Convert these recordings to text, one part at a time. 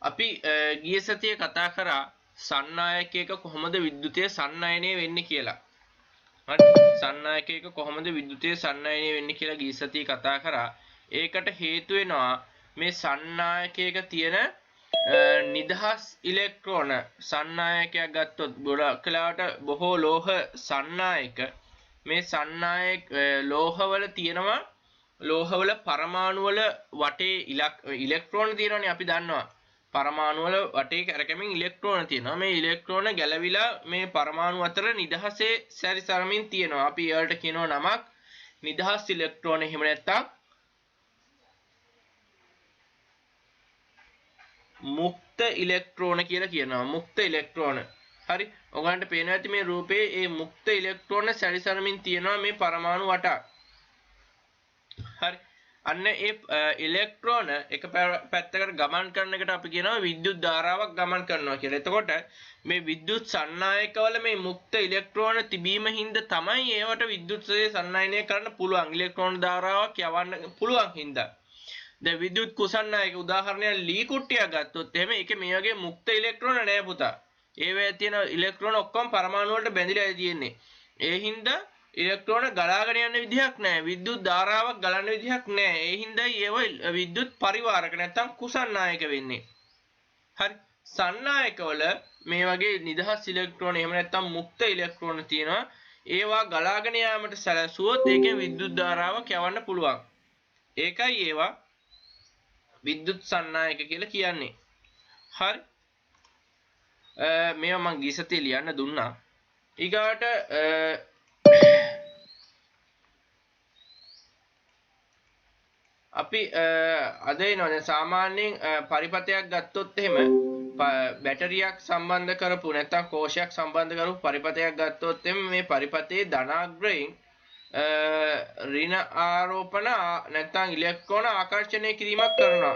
අපි ගිය සතියේ කතා කරා සන්නායකයක කොහොමද විද්‍යුතය සන්නයනය වෙන්නේ කියලා. හරි. සන්නායකයක කොහොමද විද්‍යුතය සන්නයනය වෙන්නේ කියලා ගිය සතියේ කතා කරා. ඒකට හේතු වෙනවා මේ සන්නායකයක තියෙන නිදහස් ඉලෙක්ට්‍රෝන. සන්නායකයක් ගත්තොත් ගොඩක් වෙලාවට බොහෝ ලෝහ සන්නායක මේ සන්නායක ලෝහවල තියෙනවා ලෝහවල පරමාණු වල වටේ ඉලෙක්ට්‍රෝන තියෙනවානේ අපි දන්නවා. පරමාණු වල වටේ කරකැමින් ඉලෙක්ට්‍රෝන තියෙනවා. මේ ඉලෙක්ට්‍රෝන ගැලවිලා මේ පරමාණු අතර නිදහසේ සැරිසරමින් තියෙනවා. අපි ඒවලට කියනවා නමක් නිදහස් ඉලෙක්ට්‍රෝන. එහෙම නැත්නම් මුක්ත ඉලෙක්ට්‍රෝන කියලා කියනවා. මුක්ත ඉලෙක්ට්‍රෝන. හරි. ඔයගලන්ට පේනවා ඇති මේ රූපේ මේ මුක්ත ඉලෙක්ට්‍රෝන සැරිසරමින් තියෙනවා මේ පරමාණු වටා. හරි. අන්න ඒ ඉලෙක්ට්‍රෝන එක පැත්තකට ගමන් කරන එකට අපි කියනවා විද්‍යුත් ධාරාවක් ගමන් කරනවා කියලා. එතකොට මේ විද්‍යුත් සන්නායකවල මේ මුක්ත ඉලෙක්ට්‍රෝන තිබීම හින්දා තමයි ඒවට විද්‍යුත්ය සන්නයනය කරන්න පුළුවන්. ඉලෙක්ට්‍රෝන ධාරාවක් යවන්න පුළුවන් හින්දා. දැන් විද්‍යුත් කුසන්නායක උදාහරණයක් ලී කුට්ටියක් ගත්තොත් එහෙම ඒකේ මේ වගේ මුක්ත ඉලෙක්ට්‍රෝන නෑ පුතා. ඒවැය තියෙන ඉලෙක්ට්‍රෝන ඔක්කොම පරමාණු වලට බැඳිලා තියෙන්නේ. ඒ හින්දා ඉලෙක්ට්‍රෝන ගලාගෙන යන විදිහක් නැහැ. විද්‍යුත් ධාරාවක් ගලන විදිහක් නැහැ. ඒ හින්දායි ඒව විද්‍යුත් පරිවාරක නැත්තම් කුසන්නායක වෙන්නේ. හරි. සන්නායකවල මේ වගේ නිදහස් ඉලෙක්ට්‍රෝන එහෙම නැත්තම් මුක්ත ඉලෙක්ට්‍රෝන තියෙනවා. ඒවා ගලාගෙන යාමට සැලසුවොත් ඒකෙන් විද්‍යුත් ධාරාවක් යවන්න පුළුවන්. ඒකයි ඒවා විද්‍යුත් සන්නායක කියලා කියන්නේ. හරි. මේවා මම ගිය සතියේ ලියන්න දුන්නා. ඊගාට අපි අද එනවා සාමාන්‍යයෙන් පරිපතයක් ගත්තොත් එහෙම බැටරියක් සම්බන්ධ කරපු නැත්නම් කෝෂයක් සම්බන්ධ කරපු පරිපතයක් ගත්තොත් එහෙම මේ පරිපතේ ධනාග්‍රයෙන් ඍණ ආරෝපණ නැත්නම් ඉලෙක්ට්‍රෝන ආකර්ෂණය කිරීමක් කරනවා.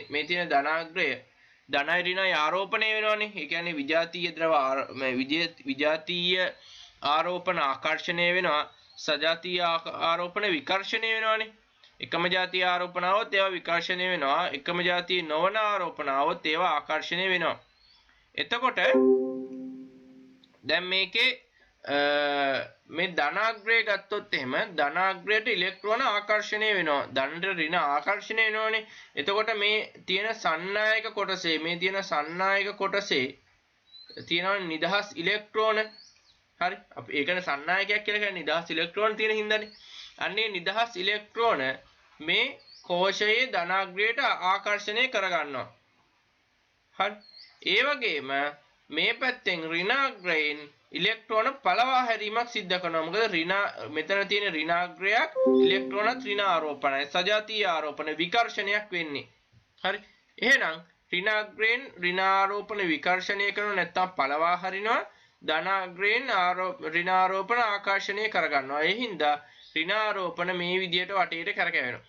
මේ තියෙන ධනාග්‍රය ධනයි ඍණයි ආරෝපණය වෙනවනේ. ඒ කියන්නේ විජාතීය ද්‍රව විජාතීය ආරෝපණ ආකර්ෂණය වෙනවා. සජාතීය ආරෝපණ විකර්ෂණය වෙනවනේ. එකම ಜಾතිය ආරෝපණ આવොත් ඒවා විකර්ෂණය වෙනවා. එකම ಜಾතිය නොවන ආරෝපණ આવොත් ඒවා ආකර්ෂණය වෙනවා. එතකොට දැන් මේකේ මේ ධනාග්‍රය ගත්තොත් එහෙම ධනාග්‍රයට ඉලෙක්ට්‍රෝන ආකර්ෂණය වෙනවා. ධනට ඍණ ආකර්ෂණය වෙනවනේ. එතකොට මේ තියෙන සන්නායක කොටසේ තියෙනවා නිදහස් ඉලෙක්ට්‍රෝන. හරි. අපි ඒකනේ සන්නායකයක් කියලා කියන්නේ නිදහස් ඉලෙක්ට්‍රෝන තියෙන හින්දානේ. අන්නේ නිදහස් ඉලෙක්ට්‍රෝන මේ කෝෂයේ ධනාග්‍රයට ආකර්ෂණය කරගන්නවා. හරි. ඒ වගේම මේ පැත්තෙන් ඍණාග්‍රයෙන් ඉලෙක්ට්‍රෝන පළවා හැරීමක් සිද්ධ කරනවා. මොකද මෙතන තියෙන ඍණාග්‍රයක් ඉලෙක්ට්‍රෝනත් ඍණ ආරෝපණය සජාතීය ආරෝපණ විකර්ෂණයක් වෙන්නේ. හරි. එහෙනම් ඍණාග්‍රයෙන් ඍණ ආරෝපණ විකර්ෂණය කරනවා නැත්නම් පළවා හරිනවා. ධනාග්‍රයෙන් ඍණ ආරෝපණ ආකර්ෂණය කරගන්නවා. ඒ හින්දා ඍණ ආරෝපණ මේ විදියට වටේට කරකැවෙනවා.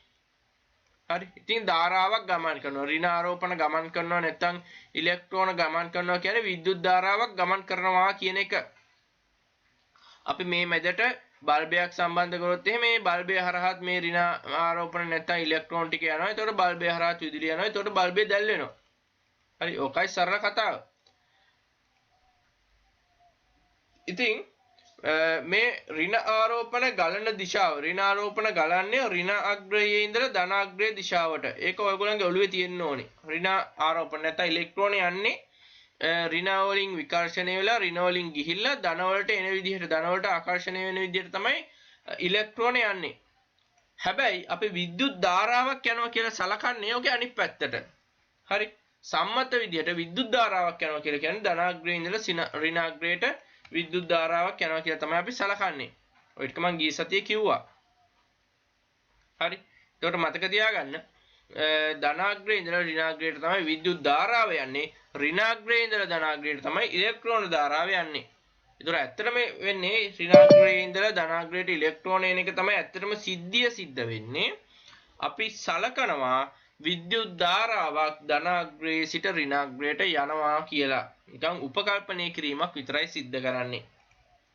හරි. ඉතින් ධාරාවක් ගමන් කරනවා. ඍණ ආරෝපණ ගමන් කරනවා නැත්නම් ඉලෙක්ට්‍රෝන ගමන් කරනවා කියන්නේ විද්‍යුත් ධාරාවක් ගමන් කරනවා කියන එක. අපි මේ මැදට බල්බයක් සම්බන්ධ කරොත් එහෙනම් මේ බල්බය හරහාත් මේ ඍණ ආරෝපණ නැත්නම් ඉලෙක්ට්‍රෝන ටික යනවා. ඒතකොට බල්බය හරහාත් විදුලිය යනවා. ඒතකොට බල්බය දැල් වෙනවා. හරි. ඕකයි සරල කතාව. ඉතින් මේ ඍණ ආරෝපණ ගලන දිශාව ඍණ ආරෝපණ ගලන්නේ ඍණ අග්‍රයේ ඉඳලා ධන අග්‍රයේ දිශාවට. ඒක ඔයගොල්ලන්ගේ ඔළුවේ තියෙන්න ඕනේ. ඍණ ආරෝපණ නැත්නම් ඉලෙක්ට්‍රෝන යන්නේ ඍණ වලින් විකර්ෂණය වෙලා ඍණ වලින් ගිහිල්ලා ධන වලට එන විදිහට ධන වලට ආකර්ෂණය වෙන විදිහට තමයි ඉලෙක්ට්‍රෝන යන්නේ. හැබැයි අපි විද්‍යුත් ධාරාවක් යනවා කියලා සලකන්නේ ඔගේ අනිත් පැත්තට. හරි. සම්මත විදිහට විද්‍යුත් ධාරාවක් යනවා කියලා කියන්නේ ධනාග්‍රයේ ඉඳලා ඍණ අග්‍රයට විද්‍යුත් ධාරාවක් යනවා කියලා තමයි අපි සලකන්නේ. ඔය ටික මම ගිය සතියේ කිව්වා. හරි. ඒකට මතක තියාගන්න ධනාග්‍රයේ ඉඳලා ඍණාග්‍රයට තමයි විද්‍යුත් ධාරාව යන්නේ. ඍණාග්‍රයේ ඉඳලා ධනාග්‍රයට තමයි ඉලෙක්ට්‍රෝන ධාරාව යන්නේ. ඒතර ඇත්තටම වෙන්නේ ඍණාග්‍රයේ ඉඳලා ධනාග්‍රයට ඉලෙක්ට්‍රෝන එන එක තමයි ඇත්තටම සිද්ධ වෙන්නේ. අපි සලකනවා විද්‍යුත් ධාරාවක් ධනාග්‍රයේ සිට ඍණාග්‍රයට යනවා කියලා. නිකන් උපකල්පනය කිරීමක් විතරයි සිද්ධ කරන්නේ.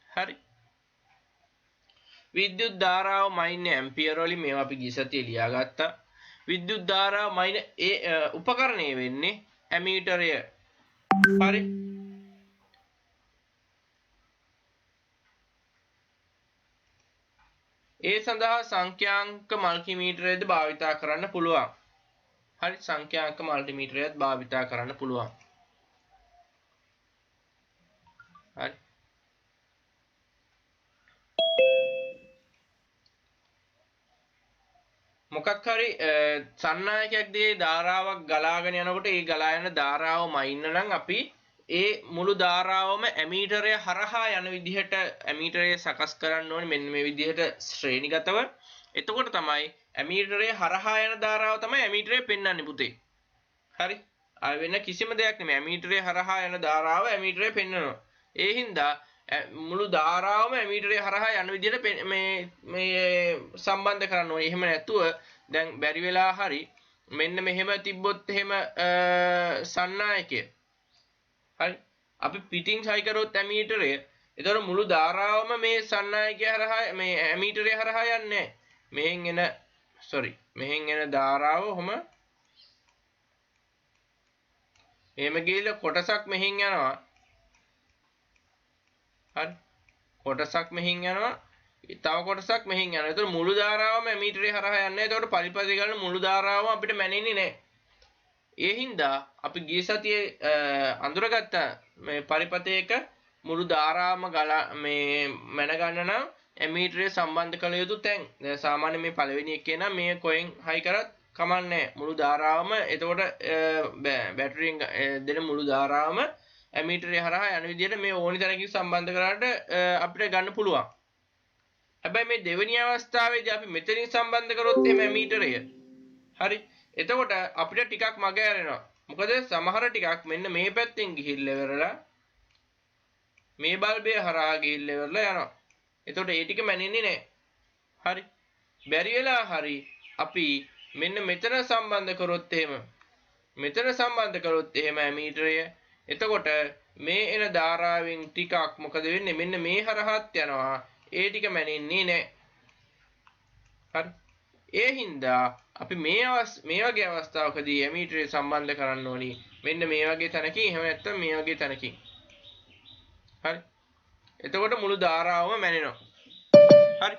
හරි. විද්‍යුත් ධාරාව මයින් ඇම්පියර වලින් මේවා අපි ගිය සතියේ ලියාගත්තා. විද්‍යුත් ධාරාව මයින් ඒ උපකරණය වෙන්නේ ඇමීටරය. හරි. ඒ සඳහා සංඛ්‍යාංක මල්ටිමීටරයද භාවිතා කරන්න පුළුවන්. හරි, සංඛ්‍යාංක මල්ටිමීටරයත් භාවිතා කරන්න පුළුවන්. හරි. මොකක් හරි සන්නායකයක් දිගේ ධාරාවක් ගලාගෙන යනකොට ඒ ගලා යන ධාරාව මයින්න නම් අපි ඒ මුළු ධාරාවම ඇමීටරය හරහා යන විදිහට ඇමීටරය සකස් කරන්න ඕනේ මෙන්න මේ විදිහට ශ්‍රේණිගතව. එතකොට තමයි ඇමීටරය හරහා යන ධාරාව තමයි ඇමීටරය පෙන්වන්නේ පුතේ. හරි. ආ වෙන කිසිම දෙයක් නෙමෙයි. ඇමීටරය හරහා යන ධාරාව ඇමීටරය පෙන්වනවා. ඒ හින්දා මුළු ධාරාවම ඇමීටරය හරහා යන විදිහට මේ සම්බන්ධ කරන්න ඕනේ. එහෙම නැතුව දැන් බැරි වෙලා හරි මෙන්න මෙහෙම තිබ්බොත් එහෙම සන්නායකය. හරි. අපි පිටින් සයි කරොත් ඇමීටරය. එතකොට මුළු ධාරාවම මේ සන්නායකය හරහා මේ ඇමීටරය හරහා යන්නේ නැහැ. මෙහෙන් එන ධාරාව ඔහම එහෙම ගිහලා කොටසක් මෙහෙන් යනවා. හරි. කොටසක් මෙහෙන් යනවා. තව කොටසක් මෙහෙන් යනවා. ඒතකොට මුළු ධාරාවම ඇමීටරය හරහා යන්නේ. ඒතකොට පරිපථය ගන්න මුළු ධාරාවම අපිට මැනෙන්නේ නැහැ. ඒ හින්දා අපි ගිය සතියේ අඳුරගත්ත මේ පරිපථයක මුළු ධාරාවම මේ මැන ගන්න නම් ඇමීටරය සම්බන්ධ කළ යුතු තැන්. දැන් සාමාන්‍ය මේ පළවෙනි එකේ නම් මේ කොහෙන් හයි කරත් කමන්නේ මුළු ධාරාවම එතකොට බැටරියෙන් දෙන මුළු ධාරාවම ඇමීටරය හරහා යන විදිහට මේ ඕනි තැනකින් සම්බන්ධ කරාට අපිට ගන්න පුළුවන්. හැබැයි මේ දෙවෙනි අවස්ථාවේදී අපි මෙතනින් සම්බන්ධ කරොත් එහෙම ඇමීටරය හරි. එතකොට අපිට ටිකක් මග ඇරෙනවා. මොකද සමහර ටිකක් මෙන්න මේ පැත්තෙන් ගිහිල්ලා ඉවරලා මේ බල්බය හරහා ගිහිල්ලා ඉවරලා යනවා. එතකොට ඒ ටික මැනෙන්නේ නැහැ. හරි. බැරි වෙලා හරි අපි මෙන්න මෙතන සම්බන්ධ කරොත් එහෙම ඇමීටරය එතකොට මේ එන ධාරාවෙන් ටිකක් මොකද වෙන්නේ මෙන්න මේ හරහාත් යනවා. ඒ ටික මැනෙන්නේ නැහැ. හරි. ඒ හින්දා අපි මේ වගේ අවස්ථාවකදී ඇමීටරය සම්බන්ධ කරන්න ඕනි මෙන්න මේ වගේ තැනකින් එහෙම නැත්නම් මේ වගේ තැනකින්. හරි. එතකොට මුළු ධාරාවම මැනෙනවා. හරි.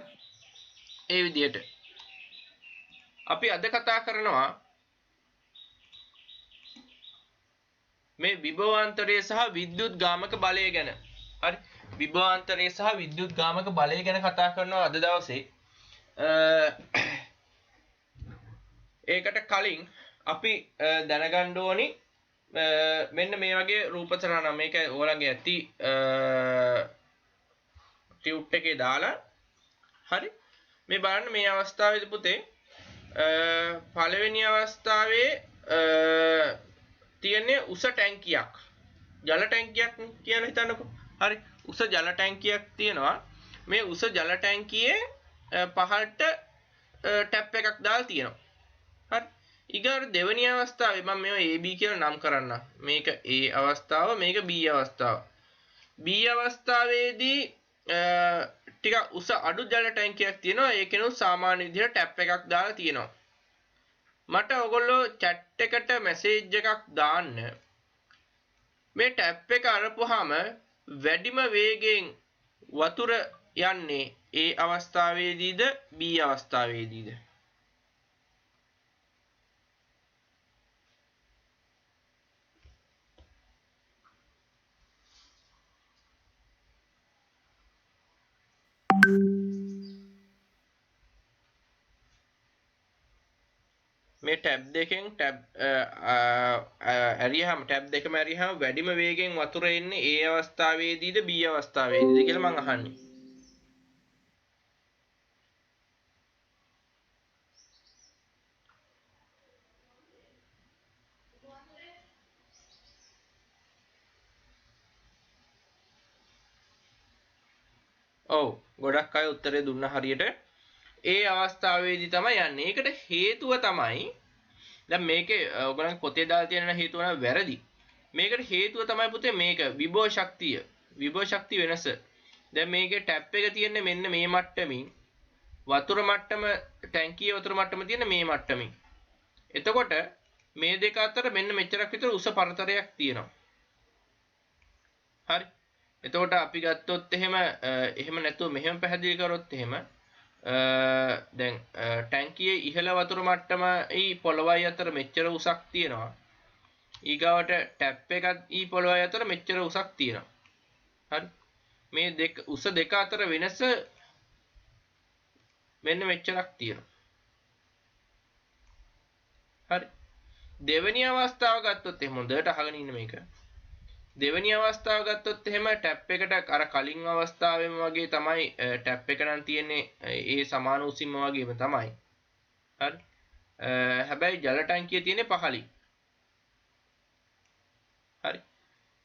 ඒ විදිහට අපි අද කතා කරනවා මේ විභවාන්තරය සහ විද්‍යුත් ගාමක බලය ගැන. හරි. විභවාන්තරය සහ විද්‍යුත් ගාමක බලය ගැන කතා කරනවා අද දවසේ. ඒකට කලින් අපි දැනගන්න ඕනි මෙන්න මේ වගේ රූපතරණ මේක ඕලගේ ඇති ටියුට් එකේ දාලා හරි මේ බලන්න මේ අවස්ථාවේදී පුතේ පළවෙනි අවස්ථාවේ තියෙන්නේ උස ටැංකියක් ජල ටැංකියක් කියලා හිතන්නකෝ. හරි. උස ජල ටැංකියක් තියෙනවා. මේ උස ජල ටැංකියේ පහළට ටැප් එකක් දාලා තියෙනවා. හරි. ඊගොල්ලෝ දෙවෙනි අවස්ථාවේ මම මේවා AB කියලා නම් කරන්න. මේක A අවස්ථාව, මේක B අවස්ථාව. B අවස්ථාවේදී ටික උස අඩු ජල ටැංකියක් තියෙනවා. ඒකෙනුත් සාමාන්‍ය විදිහට ටැප් එකක් දාලා තියෙනවා. මට ඔයගොල්ලෝ chat එකට මැසේජ් එකක් දාන්න. මේ ටැප් එක අරපුවාම වැඩිම වේගයෙන් වතුර යන්නේ A අවස්ථාවේදීද B අවස්ථාවේදීද? මේ ටැබ් දෙකෙන් ටැබ් ඇරියහම ටැබ් දෙකම ඇරියහම වැඩිම වේගෙන් වතුර එන්නේ A අවස්ථාවේදීද B අවස්ථාවේදීද කියලා මම අහන්නේ. ඔව් ගොඩක් අය උත්තරේ දුන්න හරියට ඒ අවස්ථාවේදී තමයි යන්නේ. ඒකට හේතුව තමයි දැන් මේකේ ඔයගොල්ලන් පොතේ දාලා තියෙන හේතුව නම් වැරදි. මේකට හේතුව තමයි පුතේ මේක විභව ශක්තිය. විභව ශක්තිය වෙනස. දැන් මේකේ ටැප් එක තියෙන්නේ මෙන්න මේ මට්ටමින්. වතුර මට්ටම ටැංකියේ වතුර මට්ටම තියෙන්නේ මේ මට්ටමින්. එතකොට මේ දෙක අතර මෙන්න මෙච්චරක් විතර උස පරතරයක් තියෙනවා. හරි. එතකොට අපි ගත්තොත් එහෙම නැතුව මෙහෙම පැහැදිලි කරොත් එහෙම දැන් ටැංකියේ ඉහළ වතුර මට්ටමයි පොළවයි අතර මෙච්චර උසක් තියෙනවා. ඊගාවට ටැප් එකත් පොළවයි අතර මෙච්චර උසක් තියෙනවා. හරි. මේ දෙක උස දෙක අතර වෙනස මෙන්න මෙච්චරක් තියෙනවා. හරි. දෙවෙනි අවස්ථාව ගත්තොත් එහෙම හොඳට අහගෙන ඉන්න මේක. දෙවෙනි අවස්ථාව ගත්තොත් එහෙම ටැප් එකට අර කලින් අවස්ථාවෙම වගේ තමයි ටැප් එක නම් තියෙන්නේ ඒ සමාන උසින්ම වගේම තමයි. හරි. හැබැයි ජල ටැංකිය තියෙන්නේ පහළින්. හරි.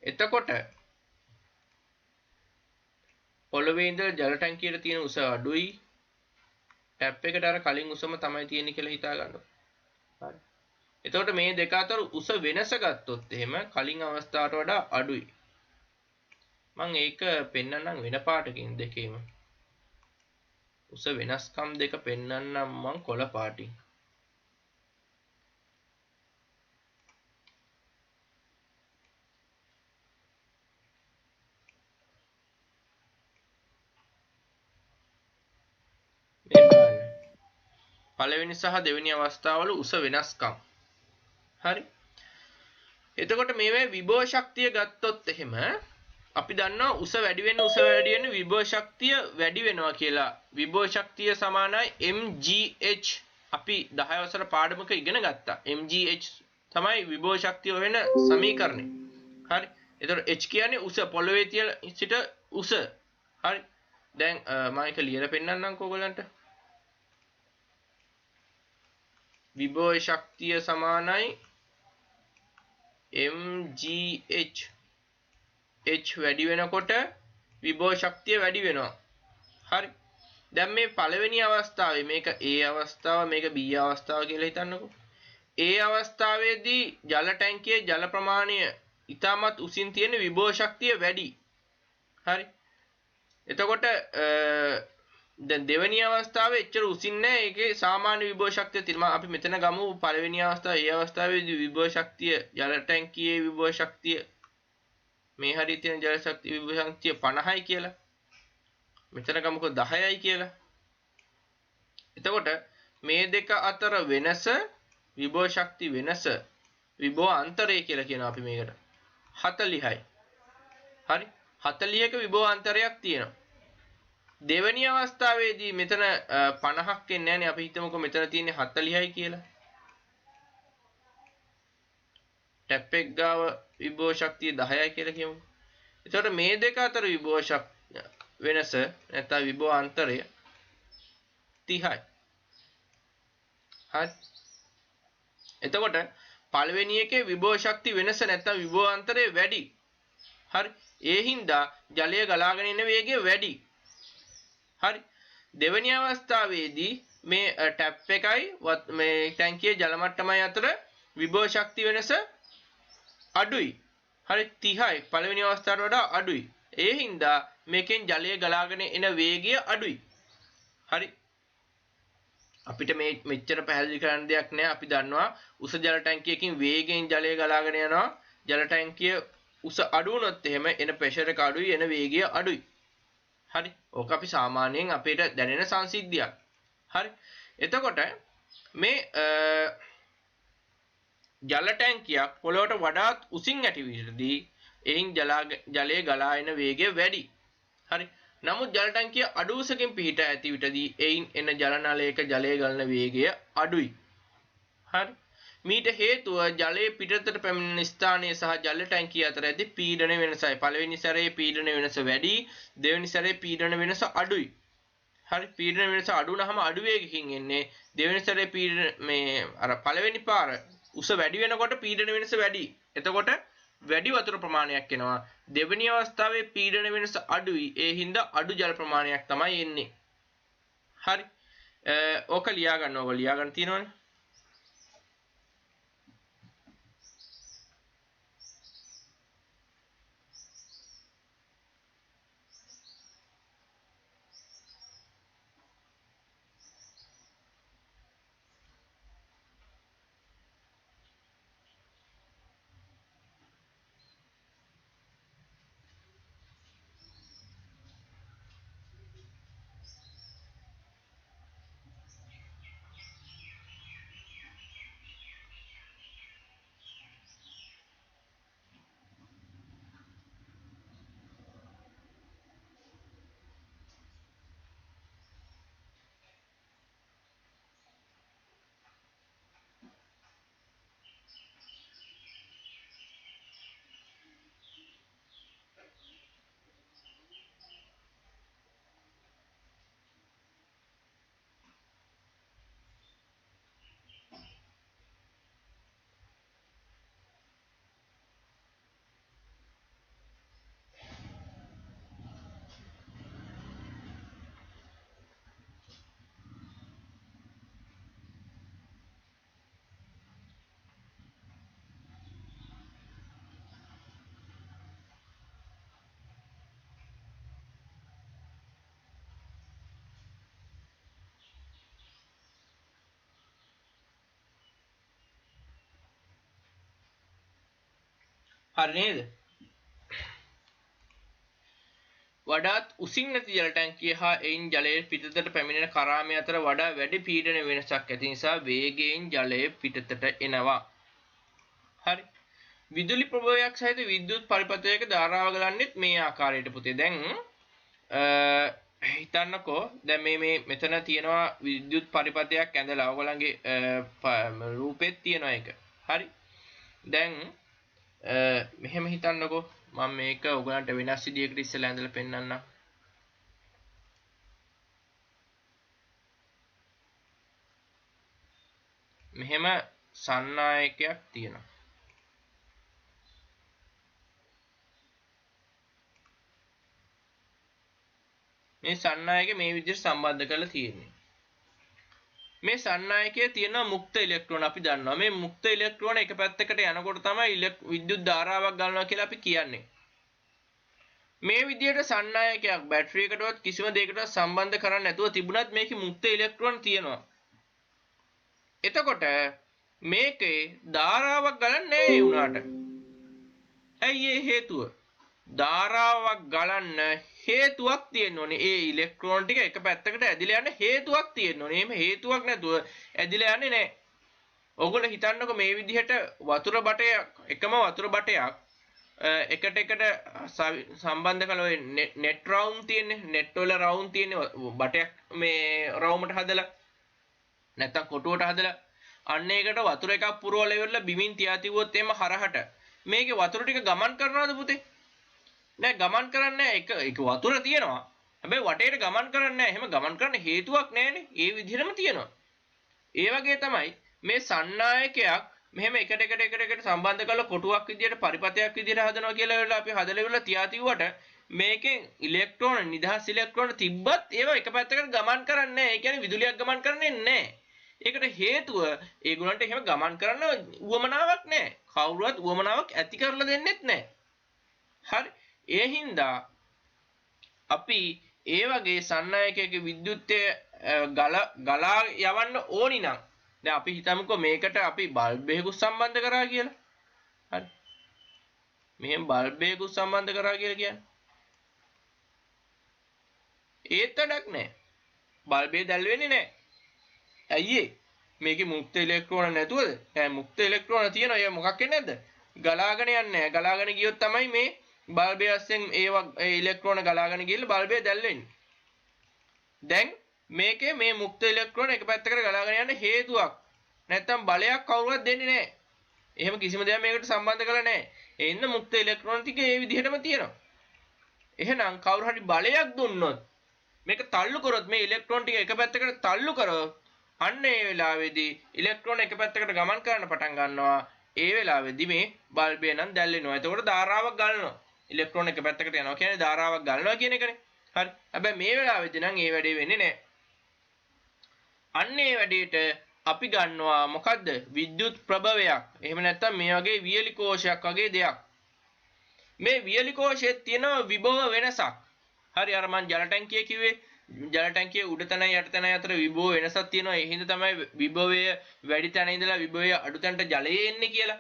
එතකොට පොළවේ ඉඳලා ජල ටැංකියට තියෙන උස අඩුයි. ටැප් එකට අර කලින් උසම තමයි තියෙන්නේ කියලා හිතා ගන්නවා. හරි. එතකොට මේ දෙක අතර උස වෙනස ගත්තොත් එහෙම කලින් අවස්ථාවට වඩා අඩුයි. මම ඒක පෙන්නන්නම් වෙන පාටකින් දෙකේම. උස වෙනස්කම් දෙක පෙන්නන්නම් මම කොළ පාටින්. පළවෙනි සහ දෙවෙනි අවස්ථාවල උස වෙනස්කම්. හරි. එතකොට මේවේ විභව ශක්තිය ගත්තොත් එහෙම අපි දන්නවා උස වැඩි වෙන විභව ශක්තිය වැඩි වෙනවා කියලා. විභව ශක්තිය සමානයි mgh. අපි 10 වසර පාඩමක ඉගෙන ගත්තා. mgh තමයි විභව ශක්තිය වෙන සමීකරණය. හරි. එතකොට h කියන්නේ උස පොළවේ තියෙන සිට උස. හරි. දැන් මම ඒක ලියලා පෙන්නන්නම්කෝ ඔයගලන්ට. විභව ශක්තිය සමානයි mgh. h වැඩි වෙනකොට විභව ශක්තිය වැඩි වෙනවා. හරි. දැන් මේ පළවෙනි අවස්ථාවේ මේක A අවස්ථාව මේක B අවස්ථාව කියලා හිතන්නකෝ. A අවස්ථාවේදී ජල ටැංකියේ ජල ප්‍රමාණය ඉතාමත් උසින් තියෙන විභව ශක්තිය වැඩි. හරි. එතකොට දැන් දෙවෙනි අවස්ථාවේ එච්චර උසින් නැහැ. ඒකේ සාමාන්‍ය විභව ශක්තිය තියෙනවා. අපි මෙතන ගමු පළවෙනි අවස්ථාව A අවස්ථාවේදී විභව ශක්තිය ජල ටැංකියේ විභව ශක්තිය මේ හරිය තියෙන ජල ශක්තිය විභව ශක්තිය 50යි කියලා. මෙතන ගමුකෝ 10යි කියලා. එතකොට මේ දෙක අතර වෙනස විභව ශක්ති වෙනස විභව අන්තරය කියලා කියනවා අපි මේකට. 40යි. හරි. 40ක විභව අන්තරයක් තියෙනවා. දෙවෙනි අවස්ථාවේදී මෙතන 50ක් එන්නේ නැහනේ. අපි හිතමුකෝ මෙතන තියෙන්නේ 40යි කියලා. ටැප් එක ගාව විභව ශක්තිය 10යි කියලා කියමු. එතකොට මේ දෙක අතර විභව ශක්තිය වෙනස නැත්නම් විභව අන්තරය 30යි. හරි. එතකොට පළවෙනි එකේ විභව ශක්ති වෙනස නැත්නම් විභව අන්තරය වැඩි. හරි. ඒ හින්දා ජලය ගලාගෙන එන වේගය වැඩි. හරි. දෙවෙනි අවස්ථාවේදී මේ ටැප් එකයි මේ ටැංකියේ ජල මට්ටමයි අතර විභව ශක්ති වෙනස අඩුයි. හරි 30යි. පළවෙනි අවස්ථාවට වඩා අඩුයි. ඒ හින්දා මේකෙන් ජලය ගලාගෙන එන වේගය අඩුයි. හරි. අපිට මේ මෙච්චර පැහැදිලි කරන්න දෙයක් නැහැ. අපි දන්නවා උස ජල ටැංකියකින් වේගයෙන් ජලය ගලාගෙන යනවා. ජල ටැංකිය උස අඩු වුණොත් එහෙම එන ප්‍රෙෂර් එක අඩුයි, එන වේගය අඩුයි. හරි. ඕක අපි සාමාන්‍යයෙන් අපිට දැනෙන සංසිද්ධියක්. හරි. එතකොට මේ ජල ටැංකියක් පොළොවට වඩාත් උසින් ඇති විටදී එයින් ජලය ගලා එන වේගය වැඩි. හරි. නමුත් ජල ටැංකිය අඩු උසකින් පිහිටා ඇති විටදී එයින් එන ජල නලයක ජලය ගලන වේගය අඩුයි. හරි. මීට හේතුව ජලයේ පිටතට පැමිණෙන ස්ථානය සහ ජල ටැංකිය අතර ඇති පීඩන වෙනසයි. පළවෙනි සැරේ පීඩන වෙනස වැඩි, දෙවෙනි සැරේ පීඩන වෙනස අඩුයි. හරි. පීඩන වෙනස අඩු වුනහම අඩු වේගකින් එන්නේ. දෙවෙනි සැරේ පීඩන මේ අර පළවෙනි පාර උස වැඩි වෙනකොට පීඩන වෙනස වැඩි. එතකොට වැඩි වතුර ප්‍රමාණයක් එනවා. දෙවෙනි අවස්ථාවේ පීඩන වෙනස අඩුයි. ඒ හින්දා අඩු ජල ප්‍රමාණයක් තමයි එන්නේ. හරි. ඕක ලියා ගන්න. ඕක ලියා ගන්න තියෙනවනේ. හරි නේද? වඩාත් උසින් නැති ජල ටැංකිය හා එයින් ජලය පිටතට පැමිණෙන කරාමය අතර වඩා වැඩි පීඩන වෙනසක් ඇති නිසා වේගයෙන් ජලය පිටතට එනවා. හරි. විදුලි ප්‍රභවයක් සහිත විද්‍යුත් පරිපථයක ධාරාව ගලන්නෙත් මේ ආකාරයට පුතේ. දැන් හිතන්නකෝ දැන් මේ මෙතන තියෙනවා විද්‍යුත් පරිපථයක් ඇඳලා ඔයගොල්ලන්ගේ රූපෙත් තියෙනවා ඒක. හරි. දැන් මෙහෙම හිතන්නකෝ මම මේක ඔයගලන්ට වෙනස් විදියකට ඉස්සෙල්ලා ඇඳලා පෙන්නන්නම්. මෙහෙම සන්නායකයක් තියෙනවා. මේ සන්නායකය මේ විදිහට සම්බන්ධ කරලා තියෙන්නේ. මේ සන්නායකයේ තියෙන මුක්ත ඉලෙක්ට්‍රෝන අපි දන්නවා. මේ මුක්ත ඉලෙක්ට්‍රෝන එක පැත්තකට යනකොට තමයි විද්‍යුත් ධාරාවක් ගන්නවා කියලා අපි කියන්නේ. මේ විදිහට සන්නායකයක් බැටරි එකටවත් කිසිම දෙයකටවත් සම්බන්ධ කරන්නේ නැතුව තිබුණත් මේකේ මුක්ත ඉලෙක්ට්‍රෝන තියෙනවා. එතකොට මේකේ ධාරාවක් ගලන්නේ නැහැ උනාට. ඇයි ඒ හේතුව? ධාරාවක් ගලන්න හේතුවක් තියෙන්න ඕනේ. ඒ ඉලෙක්ට්‍රෝන ටික එක පැත්තකට ඇදිලා යන්න හේතුවක් තියෙන්න ඕනේ. එහෙම හේතුවක් නැතුව ඇදිලා යන්නේ නැහැ. ඔයගොල්ලෝ හිතන්නකෝ මේ විදිහට වතුර බටයක් එකම වතුර බටයක් එකට සම්බන්ධ කළ ඔය net round තියෙන්නේ. net වල round තියෙන්නේ බටයක් මේ රවුමට හදලා නැත්තම් කොටුවට හදලා අන්න ඒකට වතුර එකක් පුරවලා ඉවරලා බිමින් තියා තිබුවොත් එimhe හරහට මේකේ වතුර ටික ගමන් කරනවද පුතේ? නෑ ගමන් කරන්නේ එක වතුර තියෙනවා. හැබැයි වටේට ගමන් කරන්නේ නෑ. එහෙම ගමන් කරන්න හේතුවක් නෑනේ. ඒ විදිහටම තියෙනවා. ඒ වගේ තමයි මේ සන්නායකයක් මෙහෙම එකට සම්බන්ධ කරලා කොටුවක් විදියට පරිපථයක් විදියට හදනවා කියලා වෙලා අපි හදලා ඉවරලා තියා තියුවට මේකෙන් ඉලෙක්ට්‍රෝන නිදහස් ඉලෙක්ට්‍රෝන තිබ්බත් ඒව එක පැත්තකට ගමන් කරන්නේ නෑ. ඒ කියන්නේ විදුලියක් ගමන් කරන්නේ නෑ. ඒකට හේතුව ඒගොල්ලන්ට එහෙම ගමන් කරන්න උවමනාවක් නෑ. කවුරුවත් උවමනාවක් ඇති කරලා දෙන්නෙත් නෑ. හරි. ඒ හින්දා අපි ඒ වගේ සන්නායකයක විද්‍යුත්ය ගලා යවන්න ඕනි නම් දැන් අපි හිතමුකෝ මේකට අපි බල්බ් එකක් සම්බන්ධ කරා කියලා. හරි. මෙහෙම බල්බ් එකක් සම්බන්ධ කරා කියලා කියන්නේ. ඒත් වැඩක් නැහැ. බල්බේ දැල් වෙන්නේ නැහැ. ඇයි ඒ? මේකේ මුක්ත ඉලෙක්ට්‍රෝන නැතුවද? දැන් මුක්ත ඉලෙක්ට්‍රෝන තියෙනවා. ඒ මොකක් වෙන්නේ නැද්ද? ගලාගෙන යන්නේ නැහැ. ගලාගෙන ගියොත් තමයි මේ බල්බය අස්සෙන් ඒ ඉලෙක්ට්‍රෝන ගලාගෙන ගිහලා බල්බය දැල් වෙන්නේ. දැන් මේකේ මේ මුක්ත ඉලෙක්ට්‍රෝන එක පැත්තකට ගලාගෙන යන්න හේතුවක් නැත්තම් බලයක් කවුරුවත් දෙන්නේ නැහැ. එහෙම කිසිම දෙයක් මේකට සම්බන්ධ කරලා නැහැ. ඒ ඉන්න මුක්ත ඉලෙක්ට්‍රෝන ටික ඒ විදිහටම තියෙනවා. එහෙනම් කවුරු හරි බලයක් දුන්නොත් මේක තල්ලු කරොත් මේ ඉලෙක්ට්‍රෝන ටික එක පැත්තකට තල්ලු කරොත් අන්න ඒ වෙලාවේදී ඉලෙක්ට්‍රෝන එක පැත්තකට ගමන් කරන්න පටන් ගන්නවා. ඒ වෙලාවේදී මේ බල්බය නම් දැල් වෙනවා. එතකොට ධාරාවක් ගන්නවා. ඉලෙක්ට්‍රෝන එක පැත්තකට යනවා කියන්නේ ධාරාවක් ගන්නවා කියන එකනේ. හරි. හැබැයි මේ වෙලාවේදී නම් ඒ වැඩේ වෙන්නේ නැහැ. අන්න ඒ වැඩේට අපි ගන්නවා මොකද්ද? විද්‍යුත් ප්‍රභවයක්. එහෙම නැත්නම් මේ වගේ වියලි කෝෂයක් වගේ දෙයක්. මේ වියලි කෝෂයේ තියෙන විභව වෙනසක්. හරි අර මං ජල ටැංකිය කිව්වේ ජල ටැංකියේ උඩ තැනයි යට තැනයි අතර විභව වෙනසක් තියෙනවා. ඒ හින්දා තමයි විභවය වැඩි තැන ඉඳලා විභවය අඩු තැනට ජලය එන්නේ කියලා.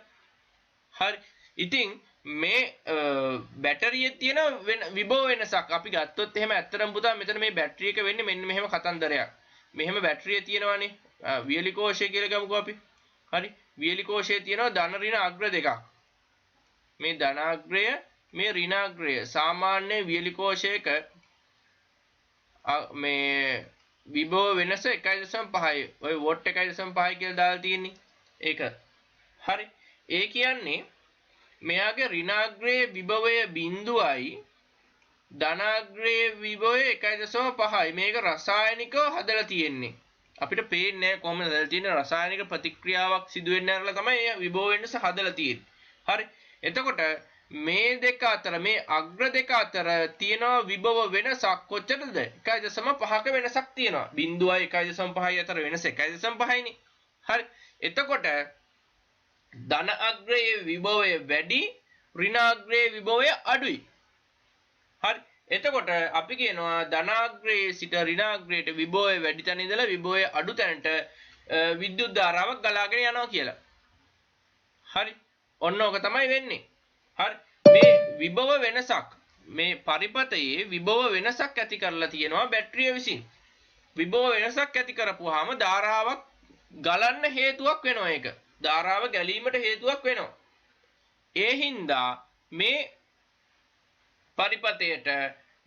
හරි. ඉතින් මේ බැටරියේ තියෙන විභව වෙනසක් අපි ගත්තොත් එහෙම ඇත්තටම පුතා මෙතන මේ බැටරි එක වෙන්නේ මෙන්න මෙහෙම කතන්දරයක්. මෙහෙම බැටරිය තියෙනවානේ වියලි කෝෂය කියලා ගමුකෝ අපි. හරි. වියලි කෝෂයේ තියෙනවා ධන ඍණ අග්‍ර දෙකක්. මේ ධනාග්‍රය මේ ඍණාග්‍රය. සාමාන්‍ය වියලි කෝෂයක මේ විභව වෙනස 1.5යි. ඔය වොට් 1.5 කියලා දාලා තියෙන්නේ. ඒක. හරි. ඒ කියන්නේ මෙයාගේ ඍණාග්‍රයේ විභවය 0යි ධනාග්‍රයේ විභවය 1.5යි. මේක රසායනිකව හදලා තියෙන්නේ. අපිට පේන්නේ නැහැ කොහොමද හදලා තියෙන්නේ. රසායනික ප්‍රතික්‍රියාවක් සිදු වෙන්න ඇරලා තමයි විභව වෙනස හදලා තියෙන්නේ. හරි. එතකොට මේ දෙක අතර මේ අග්‍ර දෙක අතර තියෙන විභව වෙනසක් කොච්චරද? 1.5ක වෙනසක් තියෙනවා. 0යි 1.5යි අතර වෙනස 1.5යිනේ. හරි. එතකොට ධන අග්‍රයේ විභවය වැඩි ඍණාග්‍රයේ විභවය අඩුයි. හරි. එතකොට අපි කියනවා ධනාග්‍රයේ සිට ඍණාග්‍රයට විභවය වැඩි තැන ඉඳලා විභවය අඩු තැනට විද්‍යුත් ධාරාවක් ගලාගෙන යනවා කියලා. හරි. ඔන්න ඕක තමයි වෙන්නේ. හරි මේ විභව වෙනසක් මේ පරිපතයේ විභව වෙනසක් ඇති කරලා තියෙනවා බැටරිය විසින් විභව වෙනසක් ඇති කරපුවාම ධාරාවක් ගලන්න හේතුවක් වෙනවා ඒක ධාරාව ගැලීමට හේතුවක් වෙනවා ඒ හින්දා මේ පරිපතයට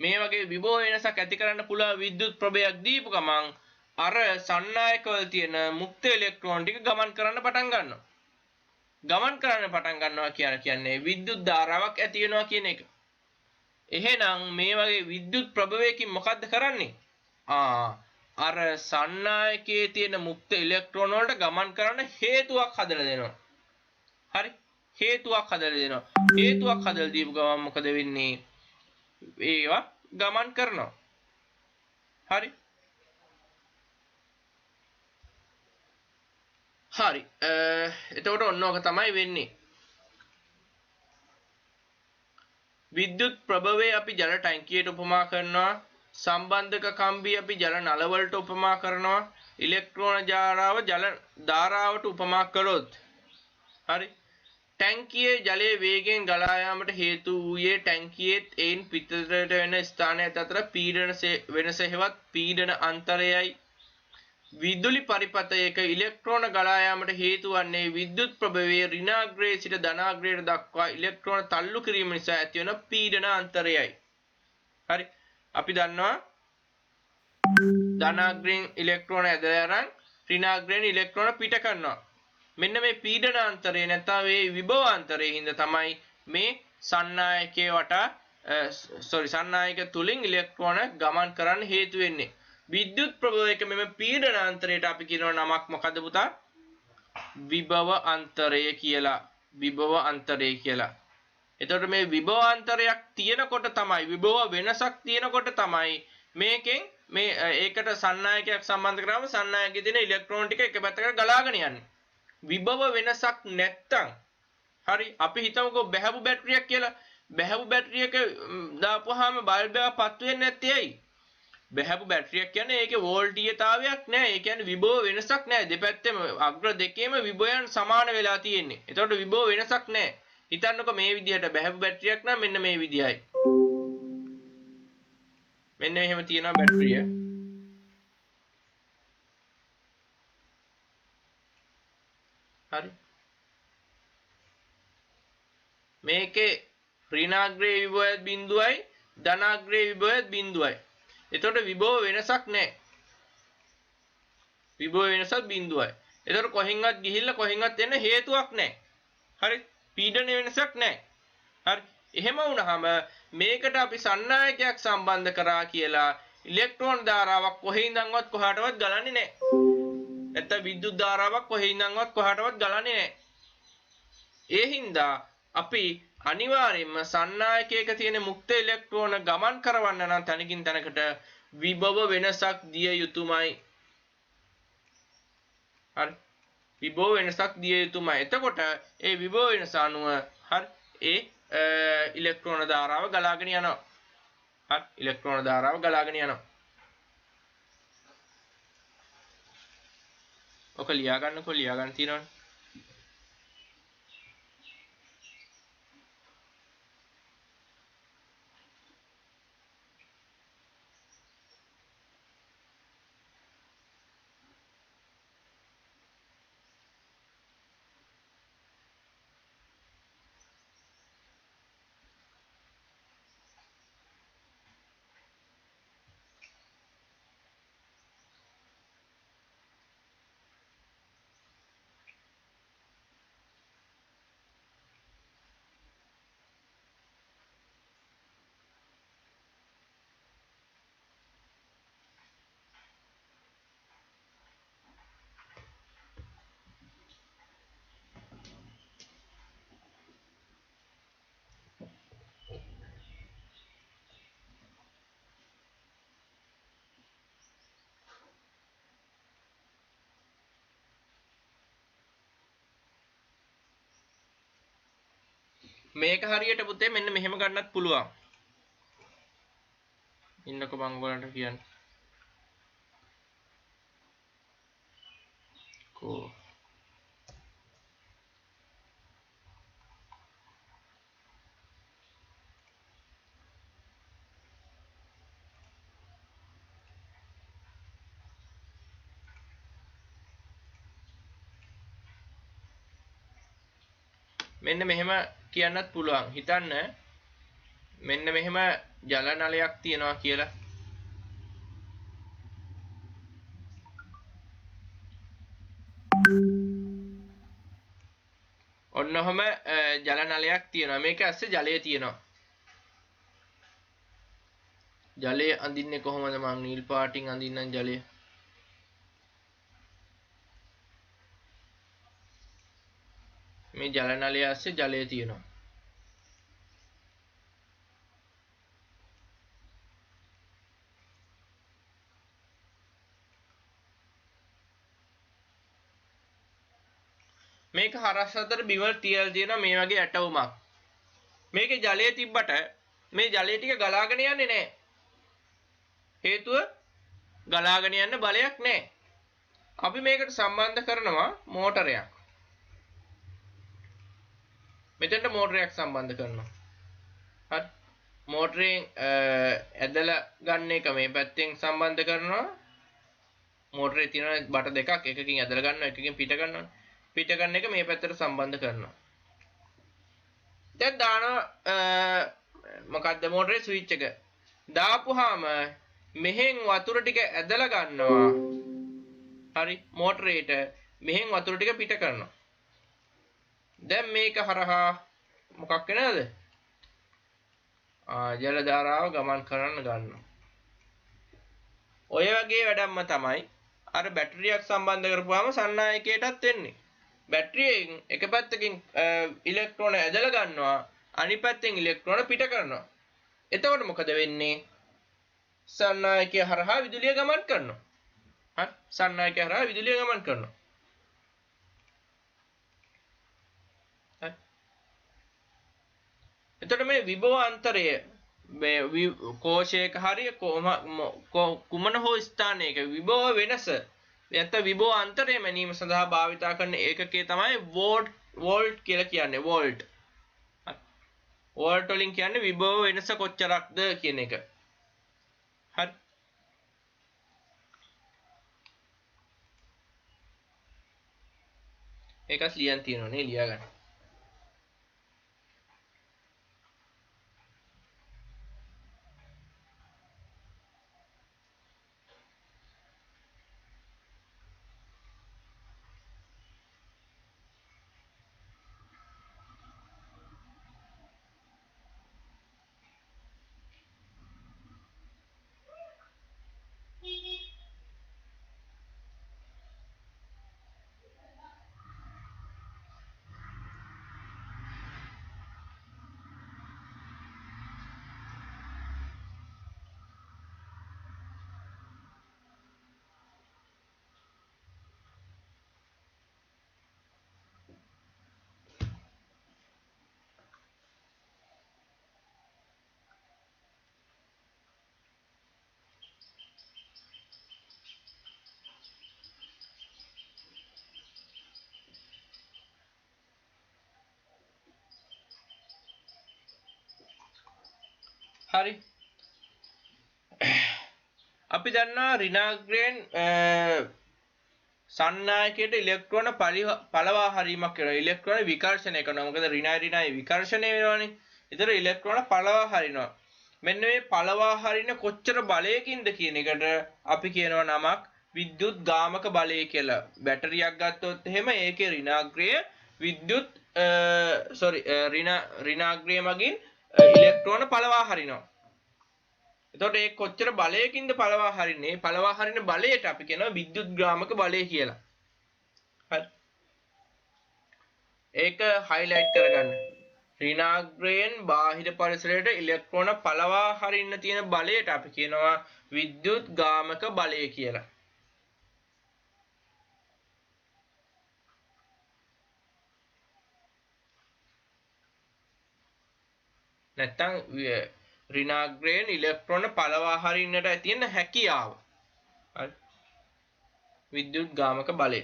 මේ වගේ විභව වෙනසක් ඇති කරන්න පුළුවන් විද්‍යුත් ප්‍රභයක් දීපු ගමන් අර සන්නායකවල තියෙන මුක්ත ඉලෙක්ට්‍රෝන ටික ගමන් කරන්න පටන් ගන්නවා. ගමන් කරන්න පටන් ගන්නවා කියන්නේ විද්‍යුත් ධාරාවක් ඇති වෙනවා කියන එක. එහෙනම් මේ වගේ විද්‍යුත් ප්‍රභවයකින් මොකද්ද කරන්නේ? අර සන්නායකයේ තියෙන මුක්ත ඉලෙක්ට්‍රෝන වලට ගමන් කරන්න හේතුවක් හදලා දෙනවා. හරි? හේතුවක් හදලා දෙනවා. හේතුවක් හදලා දීපු ගමන් මොකද වෙන්නේ? ඒවා ගමන් කරනවා. හරි? හරි එතකොට ඔන්න ඔක තමයි වෙන්නේ විද්‍යුත් ප්‍රභවය අපි ජල ටැංකියට උපමා කරනවා සම්බන්ධක කම්බිය අපි ජල නල වලට උපමා කරනවා ඉලෙක්ට්‍රෝන ජාරාව ජල ධාරාවට උපමා කළොත් හරි ටැංකියේ ජලයේ වේගයෙන් ගලා යාමට හේතු වූයේ ටැංකියේත් එයින් පිටතට වෙන ස්ථානයත් අතර පීඩන වෙනස හෙවත් පීඩන අන්තරයයි විදුලි පරිපථයක ඉලෙක්ට්‍රෝන ගලා යාමට හේතු වන්නේ විද්‍යුත් ප්‍රභවයේ ඍණාග්‍රයේ සිට ධනාග්‍රයට දක්වා ඉලෙක්ට්‍රෝන තල්ලු කිරීම නිසා ඇතිවන පීඩන අන්තරයයි. හරි. අපි දන්නවා ධනාග්‍රයෙන් ඉලෙක්ට්‍රෝන ඇදලා අරන් ඍණාග්‍රයෙන් ඉලෙක්ට්‍රෝන පිට කරනවා. මෙන්න මේ පීඩන අන්තරය නැත්නම් මේ විභව අන්තරයේ හින්දා තමයි මේ සන්නායකයේ වටා සන්නායක තුලින් ඉලෙක්ට්‍රෝන ගමන් කරන්න හේතු වෙන්නේ. විද්‍යුත් ප්‍රභවයක මෙම පීඩන අන්තරයට අපි කියනවා නමක් මොකද්ද පුතා? විභව අන්තරය කියලා. විභව අන්තරය කියලා. එතකොට මේ විභව අන්තරයක් තියෙනකොට තමයි විභව වෙනසක් තියෙනකොට තමයි මේකෙන් මේ ඒකට සන්නායකයක් සම්බන්ධ කරාම සන්නායකයේ තියෙන ඉලෙක්ට්‍රෝන ටික එක පැත්තකට ගලාගෙන යන්නේ. විභව වෙනසක් නැත්තම් හරි අපි හිතමුකෝ බැහැපු බැටරියක් කියලා. බැහැපු බැටරියක දාපුවාම බල්බයක් පත් වෙන්නේ නැත්තේ ඇයි? බැහැපු බැටරියක් කියන්නේ ඒකේ වෝල්ටීයතාවයක් නැහැ. ඒ කියන්නේ විභව වෙනසක් නැහැ. දෙපැත්තෙම අග්‍ර දෙකේම විභවයන් සමාන වෙලා තියෙන්නේ. ඒතකොට විභව වෙනසක් නැහැ. හිතන්නකෝ මේ විදිහට බැහැපු බැටරියක් නම් මෙන්න මේ විදිහයි. මෙන්න එහෙම තියෙනවා බැටරිය. හරි. මේකේ ඍණාග්‍රේ විභවයත් බිඳුවයි ධනාග්‍රේ විභවයත් බිඳුවයි. එතකොට විභව වෙනසක් නැහැ. විභව වෙනසත් බිඳුවයි. එතකොට කොහෙන්වත් ගිහිල්ලා කොහෙන්වත් එන්න හේතුවක් නැහැ. හරි? පීඩන වෙනසක් නැහැ. හරි? එහෙම වුණාම මේකට අපි සන්නායකයක් සම්බන්ධ කරා කියලා ඉලෙක්ට්‍රෝන ධාරාවක් කොහේ ඉඳන්වත් කොහාටවත් ගලන්නේ නැහැ. නැත්නම් විද්‍යුත් ධාරාවක් කොහේ ඉඳන්වත් කොහාටවත් ගලන්නේ නැහැ. ඒ හින්දා අපි අනිවාර්යයෙන්ම සන්නායකයක තියෙන මුක්ත ඉලෙක්ට්‍රෝන ගමන් කරවන්න නම් තනකින් තනකට විභව වෙනසක් දිය යුතුමයි. හරි. විභව වෙනසක් දිය යුතුමයි. එතකොට ඒ විභව වෙනස අනුව හරි ඒ ඉලෙක්ට්‍රෝන ධාරාව ගලාගෙන යනවා. හරි. ඉලෙක්ට්‍රෝන ධාරාව ගලාගෙන යනවා. ඔක ලියා ගන්න තියෙනවනේ. මේක හරියට පුතේ මෙන්න මෙහෙම ගන්නත් පුළුවන්. ඉන්නකො මම ඔයාලට කියන්නේ. කෝ මෙන්න මෙහෙම කියන්නත් පුළුවන්. හිතන්න මෙන්න මෙහෙම ජල නලයක් තියෙනවා කියලා. ඔන්න ඔහම ජල නලයක් තියෙනවා. මේක ඇස්සේ ජලය තියෙනවා. ජලය අඳින්නේ කොහොමද? මං නිල් පාටින් අඳින්නම් ජලය. මේ ජල නලය ඇස්සේ ජලය තියෙනවා. මේක හරස් අතර බිමට තියලා තියෙනවා මේ වගේ ඇටවුමක්. මේකේ ජලය තිබ්බට මේ ජලය ටික ගලාගෙන යන්නේ නැහැ. හේතුව ගලාගෙන යන්න බලයක් නැහැ. අපි මේකට සම්බන්ධ කරනවා මෝටරයක්. මෙතෙන්ට මෝටරයක් සම්බන්ධ කරනවා. හරි. මෝටරයෙන් ඇදලා ගන්න එක මේ පැත්තෙන් සම්බන්ධ කරනවා. මෝටරේ තියෙන බට දෙකක්, එකකින් ඇදලා ගන්නවා, එකකින් පිට ගන්නවා. පිට කරන එක මේ පැත්තට සම්බන්ධ කරනවා. දැන් දානවා මොකක්ද මෝටරේ ස්විච් එක. දාපුවාම මෙහෙන් වතුර ටික ඇදලා ගන්නවා. හරි. මෝටරේට මෙහෙන් වතුර ටික පිට කරනවා. දැන් මේක හරහා මොකක් වෙනවද? ජල ධාරාව ගමන් කරන්න ගන්නවා. ඔය වගේ වැඩක්ම තමයි අර බැටරියක් සම්බන්ධ කරපුවාම සන්නායකයටත් වෙන්නේ. බැටරියෙන් එක පැත්තකින් ඉලෙක්ට්‍රෝන ඇදලා ගන්නවා, අනිත් පැත්තෙන් ඉලෙක්ට්‍රෝන පිට කරනවා. එතකොට මොකද වෙන්නේ? සන්නායකය හරහා විදුලිය ගමන් කරනවා. හරි. සන්නායකය හරහා විදුලිය ගමන් කරනවා. හරි. එතකොට මේ විභව අන්තරය මේ කෝෂයක හරිය කුමන හෝ ස්ථානයක විභව වෙනස නැත්නම් විභව අන්තරය මැනීම සඳහා භාවිතා කරන ඒකකය තමයි වෝල්ට් කියලා කියන්නේ. වෝල්ට්. වෝල්ට් වලින් කියන්නේ විභව වෙනස කොච්චරක්ද කියන එක. හරි. ඒකත් ලියන් තියෙනවනේ, ලියා ගන්න. හරි. අපි දන්නා ඍණාග්‍රයෙන් සන්නායකයට ඉලෙක්ට්‍රෝන පළවා හරීමක් කරනවා. ඉලෙක්ට්‍රෝන විකර්ෂණය කරනවා. මොකද ඍණයි විකර්ෂණය වෙනවනේ. ඒතර ඉලෙක්ට්‍රෝන පළවා හරිනවා. මෙන්න මේ පළවා හරින කොච්චර බලයකින්ද කියන එකට අපි කියනවා නමක් විද්‍යුත් ගාමක බලය කියලා. බැටරියක් ගත්තොත් එහෙම ඒකේ ඍණාග්‍රය විද්‍යුත් ඍණාග්‍රය මගින් ඉලෙක්ට්‍රෝන පළවා හරිනවා. එතකොට ඒ කොච්චර බලයකින්ද පළවා හරින්නේ? පළවා හරින බලයට අපි කියනවා විද්‍යුත් ගාමක බලය කියලා. හරි. ඒක හයිලයිට් කරගන්න. ඍණාග්‍රයෙන් බාහිර පරිසරයට ඉලෙක්ට්‍රෝන පළවා හරින්න තියෙන බලයට අපි කියනවා විද්‍යුත් ගාමක බලය කියලා. නැත්තම් ඍණාග්‍රයෙන් ඉලෙක්ට්‍රෝන පළවා හරින්නට තියෙන හැකියාව. හරි. විද්‍යුත් ගාමක බලය.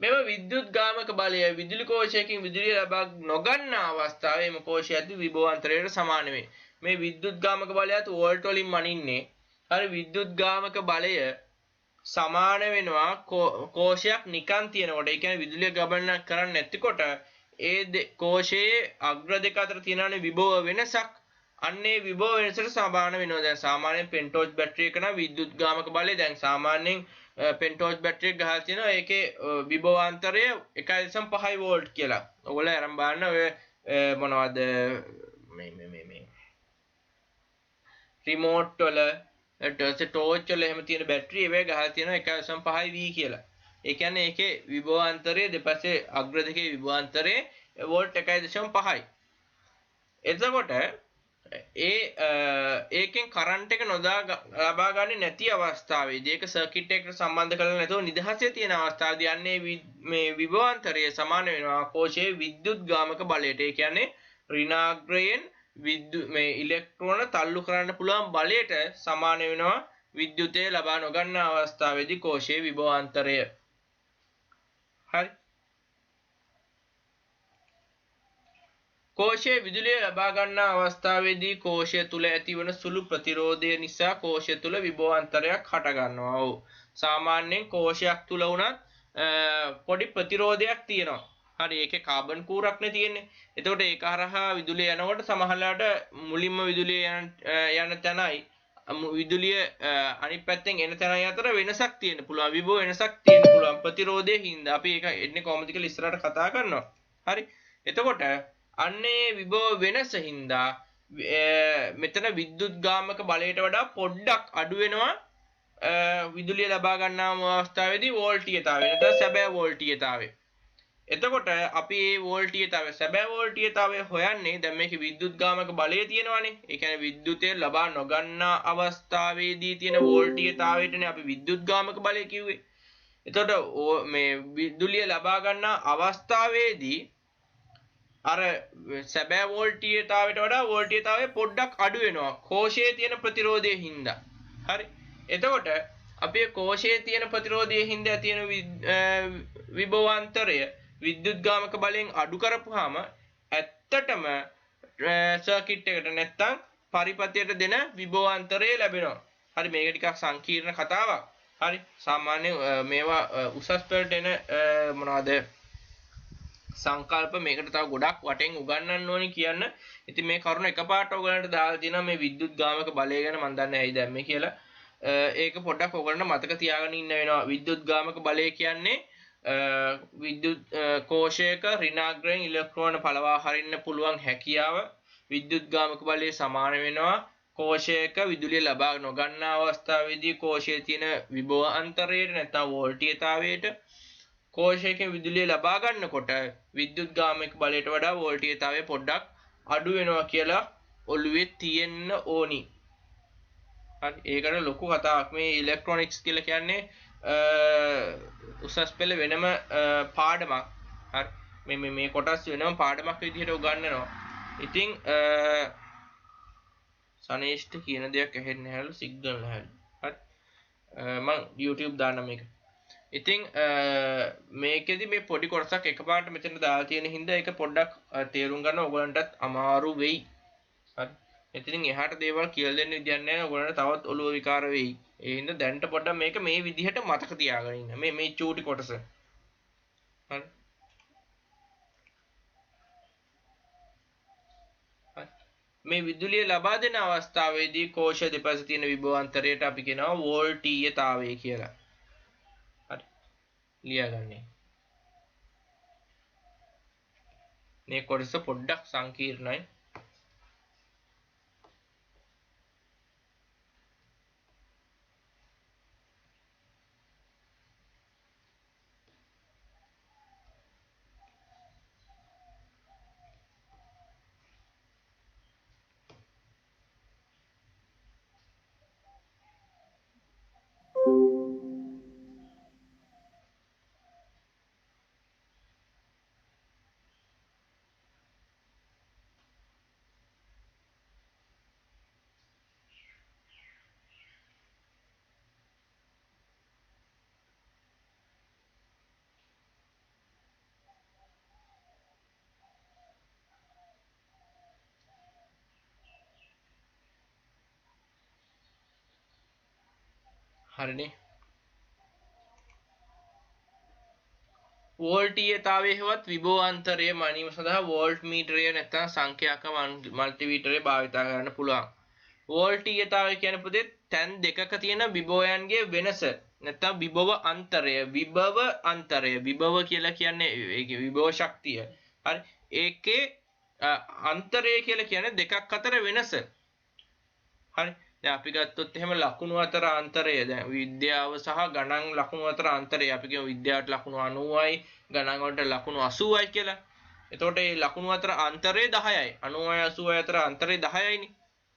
මෙම විද්‍යුත් ගාමක බලය විදුලි කෝෂයකින් විදුලිය ලබා නොගන්න අවස්ථාවේ එම කෝෂය ඇති විභවාන්තරයට සමාන වේ. මේ විද්‍යුත් ගාමක බලයත් වෝල්ට් වලින් මනින්නේ. හරි. විද්‍යුත් ගාමක බලය සමාන වෙනවා කෝෂයක් නිකන් තියෙනකොට. ඒ කියන්නේ විදුලිය ගමනක් කරන්නේ නැතිකොට කෝෂයේ අග්‍ර දෙක අතර තියෙනනේ විභව වෙනසක්. අන්නේ විභව වෙනසට සමාන වෙනවා. දැන් සාමාන්‍යයෙන් පෙන්ටෝස් බැටරි එක නම් විද්‍යුත් ගාමක බලය දැන් සාමාන්‍යයෙන් පෙන්ටෝස් බැටරි එක ගහලා තියෙනවා. ඒකේ විභවාන්තරය 1.5 වෝල්ට් කියලා. ඔයගොල්ලෝ අරන් බලන්න ඔය මොනවද මේ රිමෝට් වල ටෝච් වල එහෙම තියෙන බැටරි ඒවා ගහලා තියෙනවා 1.5 V කියලා. ඒ කියන්නේ ඒකේ විභවාන්තරය දෙපස්සේ අග්‍ර දෙකේ විභවාන්තරය වෝල්ට් 1.5යි. එතකොට ඒකෙන් කරන්ට් එක ලබා ගන්නේ නැති අවස්ථාවේදී ඒක සර්කිට් එකට සම්බන්ධ කරලා නැතුව නිදහසේ තියෙන අවස්ථාවේදී යන්නේ මේ විභවාන්තරය සමාන වෙනවා කෝෂයේ විද්‍යුත් ගාමක බලයට. ඒ කියන්නේ ඍණාග්‍රයෙන් මේ ඉලෙක්ට්‍රෝන තල්ලු කරන්න පුළුවන් බලයට සමාන වෙනවා විද්‍යුතය ලබා නොගන්න අවස්ථාවේදී කෝෂයේ විභවාන්තරය. හරි. කෝෂයේ විදුලිය ලබා ගන්නා අවස්ථාවේදී කෝෂය තුල ඇතිවන සුළු ප්‍රතිරෝධය නිසා කෝෂය තුල විභවාන්තරයක් හට ගන්නවා. ඔව්. සාමාන්‍යයෙන් කෝෂයක් තුල උනත් පොඩි ප්‍රතිරෝධයක් තියෙනවා. හරි ඒකේ කාබන් කූරක්නේ තියෙන්නේ. එතකොට ඒක හරහා විදුලිය යනකොට සමහරලාට මුලින්ම විදුලිය යන තැනයි විදුලිය අනිත් පැත්තෙන් එන තැනයි අතර වෙනසක් තියෙන්න පුළුවන්. විභව වෙනසක් තියෙන්න පුළුවන් ප්‍රතිරෝධයේ හින්දා. අපි ඒක එන්නේ කොහොමද කියලා ඉස්සරහට කතා කරනවා. හරි. එතකොට අන්නේ විභව වෙනස හින්දා මෙතන විද්‍යුත් ගාමක බලයට වඩා පොඩ්ඩක් අඩු වෙනවා විදුලිය ලබා ගන්නා අවස්ථාවේදී වෝල්ටීයතාවය නැත්නම් සැබෑ වෝල්ටීයතාවය. එතකොට අපි මේ වෝල්ටීයතාවය සැබෑ වෝල්ටීයතාවය හොයන්නේ දැන් මේකේ විද්‍යුත් ගාමක බලය තියෙනවානේ. ඒ කියන්නේ විද්‍යුතය ලබා නොගන්නා අවස්ථාවේදී තියෙන වෝල්ටීයතාවයටනේ අපි විද්‍යුත් ගාමක බලය කිව්වේ. එතකොට මේ විදුලිය ලබා ගන්නා අවස්ථාවේදී අර සැබෑ වෝල්ටීයතාවයට වඩා වෝල්ටීයතාවය පොඩ්ඩක් අඩු වෙනවා කෝෂයේ තියෙන ප්‍රතිරෝධයේ හින්දා. හරි. එතකොට අපි කෝෂයේ තියෙන ප්‍රතිරෝධයේ හින්දා තියෙන විභවාන්තරය විද්‍යුත් ගාමක බලයෙන් අඩු කරපුවාම ඇත්තටම සර්කිට් එකට නැත්තම් පරිපථයට දෙන විභවාන්තරය ලැබෙනවා. හරි මේක ටිකක් සංකීර්ණ කතාවක්. හරි සාමාන්‍ය මේවා උසස් පෙළට එන මොනවද සංකල්ප මේකට තව ගොඩක් වටෙන් උගන්වන්න ඕනි කියන්න. ඉතින් මේ කරුණ එකපාරට ඔයගලන්ට දාලා තියෙනවා මේ විද්‍යුත් ගාමක බලය ගැන මම දන්නේ ඇයි දැම්මේ කියලා. ඒක පොඩ්ඩක් ඔයගලන්ට මතක තියාගෙන ඉන්න වෙනවා. විද්‍යුත් ගාමක බලය කියන්නේ විද්‍යුත් කෝෂයක ඍණාග්‍රයෙන් ඉලෙක්ට්‍රෝන පළවා හරින්න පුළුවන් හැකියාව විද්‍යුත් ගාමක බලය සමාන වෙනවා කෝෂයක විදුලිය ලබා නොගන්නා අවස්ථාවේදී කෝෂයේ තියෙන විභව අන්තරයට නැත්නම් වෝල්ටීයතාවයට කෝෂයකින් විදුලිය ලබා ගන්නකොට විද්‍යුත් ගාමක බලයට වඩා වෝල්ටීයතාවය පොඩ්ඩක් අඩු වෙනවා කියලා ඔළුවේ තියෙන්න ඕනි. හරි ඒකට ලොකු කතාවක් මේ ඉලෙක්ට්‍රොනික්ස් කියලා කියන්නේ උසස් පෙළ වෙනම පාඩමක්. හරි මේ කොටස් වෙනම පාඩමක් විදිහට උගන්වනවා. ඉතින් සනේෂ්ට කියන දෙයක් ඇහෙන්නේ නැහැලු සිග්නල් නැහැලු. හරි මම YouTube දාන්න මේක. ඉතින් මේකෙදි මේ පොඩි කොටසක් එකපාරට මෙතන දාලා තියෙන හින්දා ඒක පොඩ්ඩක් තේරුම් ගන්න ඔයගලන්ටත් අමාරු වෙයි. හරි. ඉතින් එහාට දේවල් කියලා දෙන්න විදියක් නැහැ. ඔයගලන්ට තවත් ඔළුව විකාර වෙයි. ඒ හින්දා දැනට පොඩ්ඩක් මේක මේ විදිහට මතක තියාගෙන ඉන්න. මේ චූටි කොටස. හරි. මේ විදුලිය ලබා දෙන අවස්ථාවේදී කෝෂ දෙපස තියෙන විභවාන්තරයට අපි කියනවා වෝල්ටීයතාවය කියලා. ලියාගන්නේ. මේ කොටස පොඩ්ඩක් සංකීර්ණයි. හරිනේ වෝල්ටීයතාවය හෙවත් විභවාන්තරය මනීම සඳහා වෝල්ට් මීටරය නැත්නම් සංඛ්‍යාක මල්ටිමීටරය භාවිතා කරන්න පුළුවන්. වෝල්ටීයතාවය කියන පුතේ තැන් දෙකක තියෙන විභවයන්ගේ වෙනස නැත්නම් විභව අන්තරය විභව කියලා කියන්නේ ඒකේ විභව ශක්තිය. හරි. ඒකේ අන්තරය කියලා කියන්නේ දෙකක් අතර වෙනස. හරි. දැන් අපි ගත්තොත් එහෙම ලකුණු අතර අන්තරය දැන් විද්‍යාව සහ ගණන් ලකුණු අතර අන්තරය අපි කියමු විද්‍යාවට ලකුණු 90යි ගණන් වලට ලකුණු 80යි කියලා. එතකොට මේ ලකුණු අතර අන්තරය 10යි. 90යි 80යි අතර අන්තරය 10යිනේ.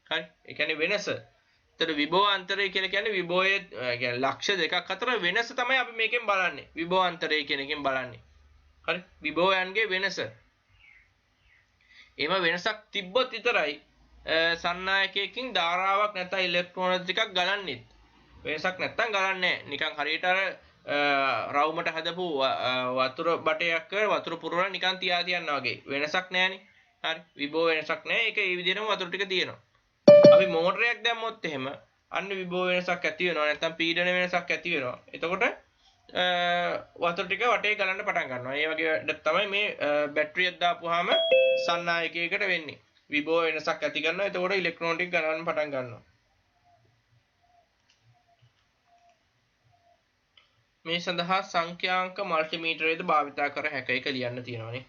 හරි. ඒ කියන්නේ වෙනස. එතකොට විභව අන්තරය කියලා කියන්නේ විභවයේ කියන්නේ ලක්ෂ දෙකක් අතර වෙනස තමයි අපි මේකෙන් බලන්නේ. විභව අන්තරය කියන එකෙන් බලන්නේ. හරි. විභවයන්ගේ වෙනස. එහෙම වෙනසක් තිබ්බොත් විතරයි සන්නායකයකින් ධාරාවක් නැත්නම් ඉලෙක්ට්‍රෝන ටිකක් ගලන්නේ. වෙනසක් නැත්නම් ගලන්නේ නැහැ. නිකන් හරියට අර රවුමට හදපු වතුර බටයක් වතුර පුරවලා නිකන් තියා තියනවා වගේ. වෙනසක් නැහැනේ. හරි. විභව වෙනසක් නැහැ. ඒක ඒ විදිහටම වතුර ටික තියෙනවා. අපි මෝටරයක් දැම්මොත් එහෙම අන්න විභව වෙනසක් ඇති වෙනවා. නැත්නම් පීඩන වෙනසක් ඇති වෙනවා. එතකොට වතුර ටික වටේ ගලන්න පටන් ගන්නවා. ඒ වගේ තමයි මේ බැටරියක් දාපුවාම සන්නායකයකට වෙන්නේ. විභව වෙනසක් ඇති කරනවා. එතකොට ඉලෙක්ට්‍රෝන ටික ගලන්න පටන් ගන්නවා. මේ සඳහා සංඛ්‍යාංක මල්ටිමීටරයද භාවිතා කර හැකියි කියලා ලියන්න තියෙනවානේ.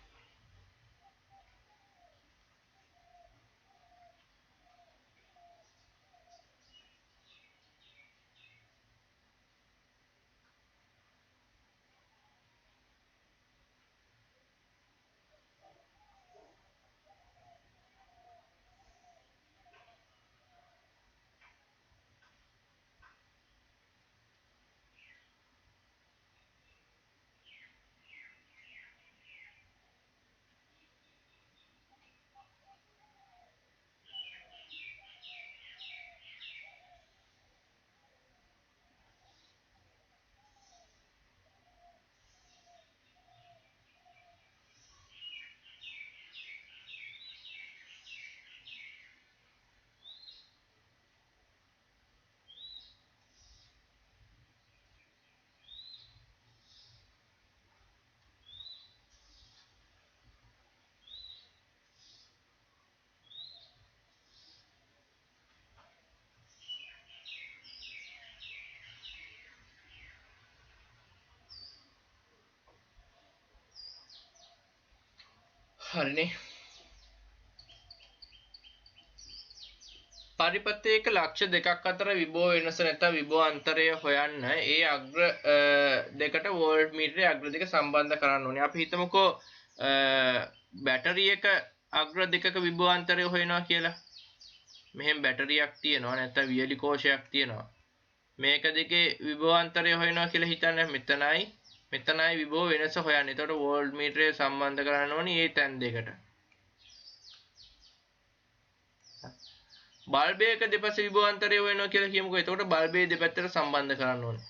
හරිනේ. පරිපථයක ලක්ෂ දෙකක් අතර විභව වෙනස නැත්නම් විභව අන්තරය හොයන්න ඒ අග්‍ර දෙකට වෝල්ට් මීටරේ අග්‍ර දෙක සම්බන්ධ කරන්න ඕනේ. අපි හිතමුකෝ බැටරියක අග්‍ර දෙකක විභව අන්තරය හොයනවා කියලා. මෙහෙම බැටරියක් තියෙනවා නැත්නම් වියලි කෝෂයක් තියෙනවා. මේක දෙකේ විභව අන්තරය හොයනවා කියලා හිතන්න. මෙතනයි විභව වෙනස හොයන්නේ. එතකොට වෝල්ට් මීටරය සම්බන්ධ කරන්න ඕනේ මේ තැන් දෙකට. බල්බයක දෙපස විභවාන්තරය වෙනවා කියලා කියමුකෝ. එතකොට බල්බයේ දෙපැත්තට සම්බන්ධ කරන්න ඕනේ.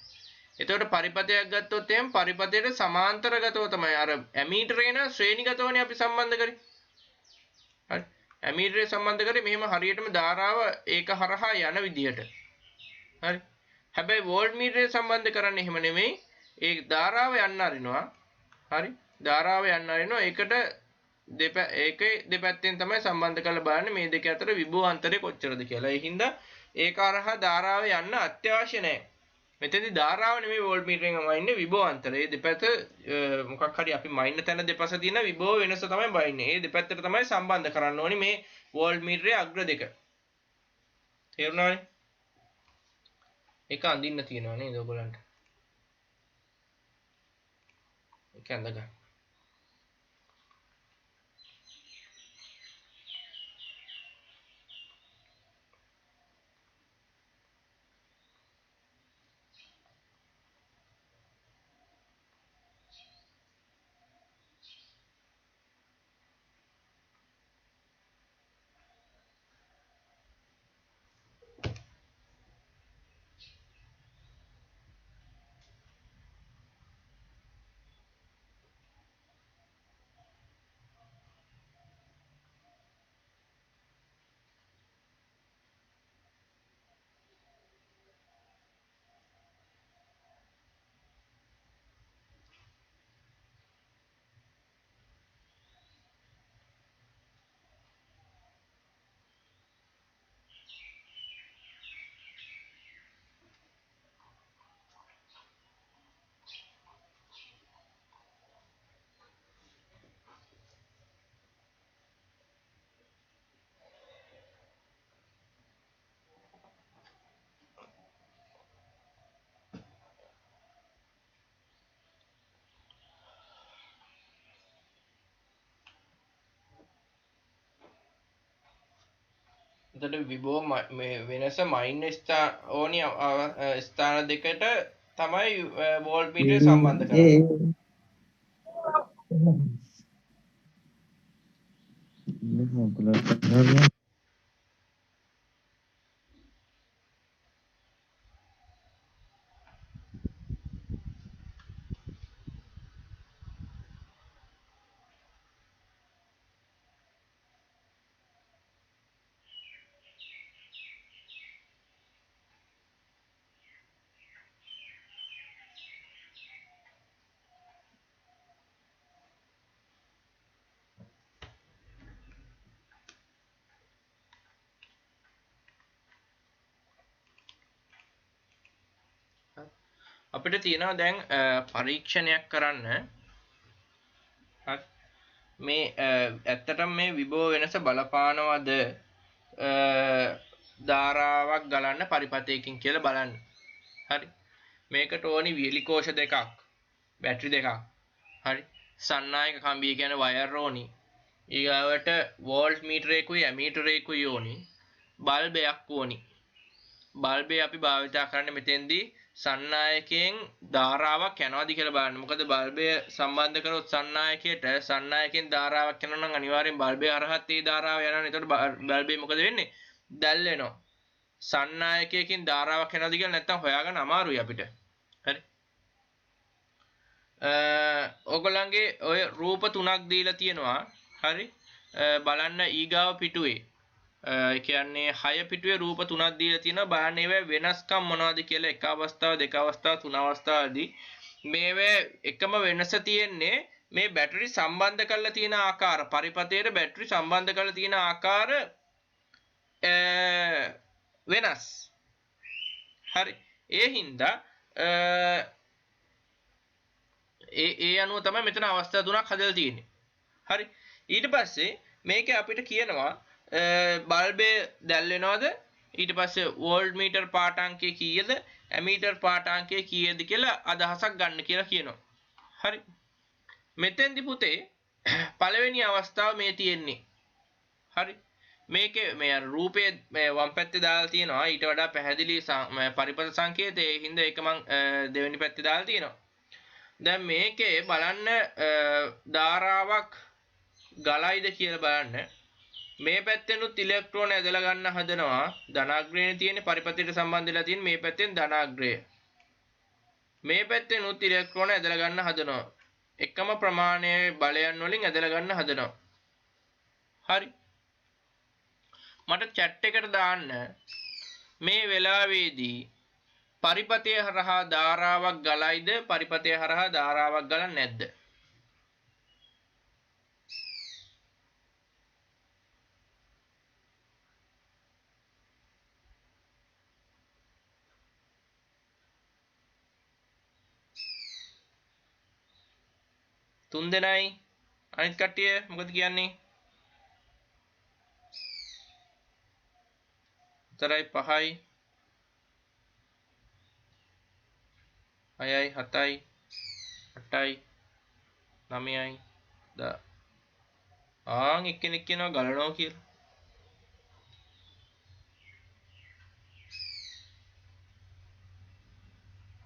එතකොට පරිපථයක් ගත්තොත් එහෙනම් පරිපථයට සමාන්තරගතව තමයි අර ඇමීටරේ න ශ්‍රේණිගතවනේ අපි සම්බන්ධ කරේ. හරි. ඇමීටරේ සම්බන්ධ කරේ මෙහෙම හරියටම ධාරාව ඒක හරහා යන විදිහට. හරි. හැබැයි වෝල්ට් මීටරේ සම්බන්ධ කරන්නේ එහෙම නෙමෙයි. ඒ ධාරාව යන්න අරිනවා. හරි. ධාරාව යන්න අරිනවා. ඒකට ඒකේ දෙපැත්තෙන් තමයි සම්බන්ධ කරලා බලන්නේ මේ දෙක අතර විභව අන්තරය කොච්චරද කියලා. ඒ හින්දා ඒක හරහා ධාරාව යන්න අත්‍යවශ්‍ය නැහැ. මෙතෙන්දී ධාරාව නෙමෙයි වෝල්ට් මීටරෙන් අමයින්නේ විභව අන්තරය. මේ දෙපැත්ත මොකක් හරි අපි මයින්න තැන දෙපස තියෙන විභව වෙනස තමයි බයින්නේ. මේ දෙපැත්තට තමයි සම්බන්ධ කරන්න ඕනේ මේ වෝල්ට් මීටරයේ අග්‍ර දෙක. තේරුණානේ? ඒක අඳින්න තියෙනවා නේද ඔයගලන්ට? ඒක අඳගන්න. එතකොට විභව මේ වෙනස ස්ථාන ඕනි ස්ථාන දෙකට තමයි වෝල්ට් මීටරය සම්බන්ධ කරන්නේ. අපිට තියෙනවා දැන් පරීක්ෂණයක් කරන්න. මේ ඇත්තටම මේ විභව වෙනස බලපානවද ධාරාවක් ගලන්න පරිපථයකින් කියලා බලන්න. හරි. මේකට ඕනි වියලි කෝෂ දෙකක්, බැටරි දෙකක්. හරි. සන්නායක කම්බිය කියන්නේ වයර් ඕනි. ඊගාවට වෝල්ට් මීටරයකුයි ඇමීටරයකුයි ඕනි. බල්බයක් ඕනි. බල්බේ අපි භාවිතා කරන්නේ මෙතෙන්දී සන්නායකයෙන් ධාරාවක් යනවාද කියලා බලන්න. මොකද බල්බය සම්බන්ධ කරොත් සන්නායකයෙන් ධාරාවක් යනවා නම් අනිවාර්යෙන් බල්බය හරහත් ඒ ධාරාව යනවා. එතකොට බල්බේ මොකද වෙන්නේ? දැල් වෙනවා. සන්නායකයකින් ධාරාවක් යනවාද කියලා නැත්තම් හොයාගන්න අමාරුයි අපිට. හරි. ඔයගොල්ලන්ගේ ඔය රූප තුනක් දීලා තියෙනවා. හරි. බලන්න ඊගාව පිටුවේ කියන්නේ 6 පිටුවේ රූප තුනක් දීලා තියෙනවා. බලන්න ඒවා වෙනස්කම් මොනවද කියලා එක අවස්ථාව, දෙක අවස්ථාව, තුන අවස්ථාවදී මේවා එකම වෙනස තියෙන්නේ මේ බැටරි සම්බන්ධ කරලා තියෙන ආකාර, පරිපථයට බැටරි සම්බන්ධ කරලා තියෙන ආකාර වෙනස්. හරි. ඒ හින්දා ඒ අනුව තමයි මෙතන අවස්ථා තුනක් හදලා තියෙන්නේ. හරි. ඊට පස්සේ මේකේ අපිට කියනවා බල්බේ දැල් වෙනවද? ඊට පස්සේ වෝල්ට් මීටර් පාඨාංකය කීයද? ඇමීටර් පාඨාංකය කීයද කියලා අදහසක් ගන්න කියලා කියනවා. හරි. මෙතෙන්දි පුතේ පළවෙනි අවස්ථාව මේ තියෙන්නේ. හරි. මේකේ මේ රූපයේ මේ වම් පැත්තේ දාලා තියෙනවා. ඊට වඩා පැහැදිලි පරිපථ සංකේතය. ඒ හින්දා ඒක මම දෙවෙනි පැත්තේ දාලා තියෙනවා. දැන් මේකේ බලන්න ධාරාවක් ගලයිද කියලා බලන්න. මේ පැත්තෙනුත් ඉලෙක්ට්‍රෝන ඇදලා ගන්න හදනවා. ධනාග්‍රේනේ තියෙන පරිපථයට සම්බන්ධ වෙලා තියෙන මේ පැත්තෙන් ධනාග්‍රය. මේ පැත්තෙනුත් ඉලෙක්ට්‍රෝන ඇදලා ගන්න හදනවා. එකම ප්‍රමාණයේ බලයන් වලින් ඇදලා ගන්න හදනවා. හරි. මට chat එකට දාන්න මේ වෙලාවේදී පරිපථය හරහා ධාරාවක් ගලයිද පරිපථය හරහා ධාරාවක් ගලන්නේ නැද්ද? තුන් දෙනයි අනිත් කට්ටිය මොකද කියන්නේ? 4යි 5යි 6යි 7යි 8යි 9යි 10 එක්කෙනෙක් කියනවා ගලනවා කියලා.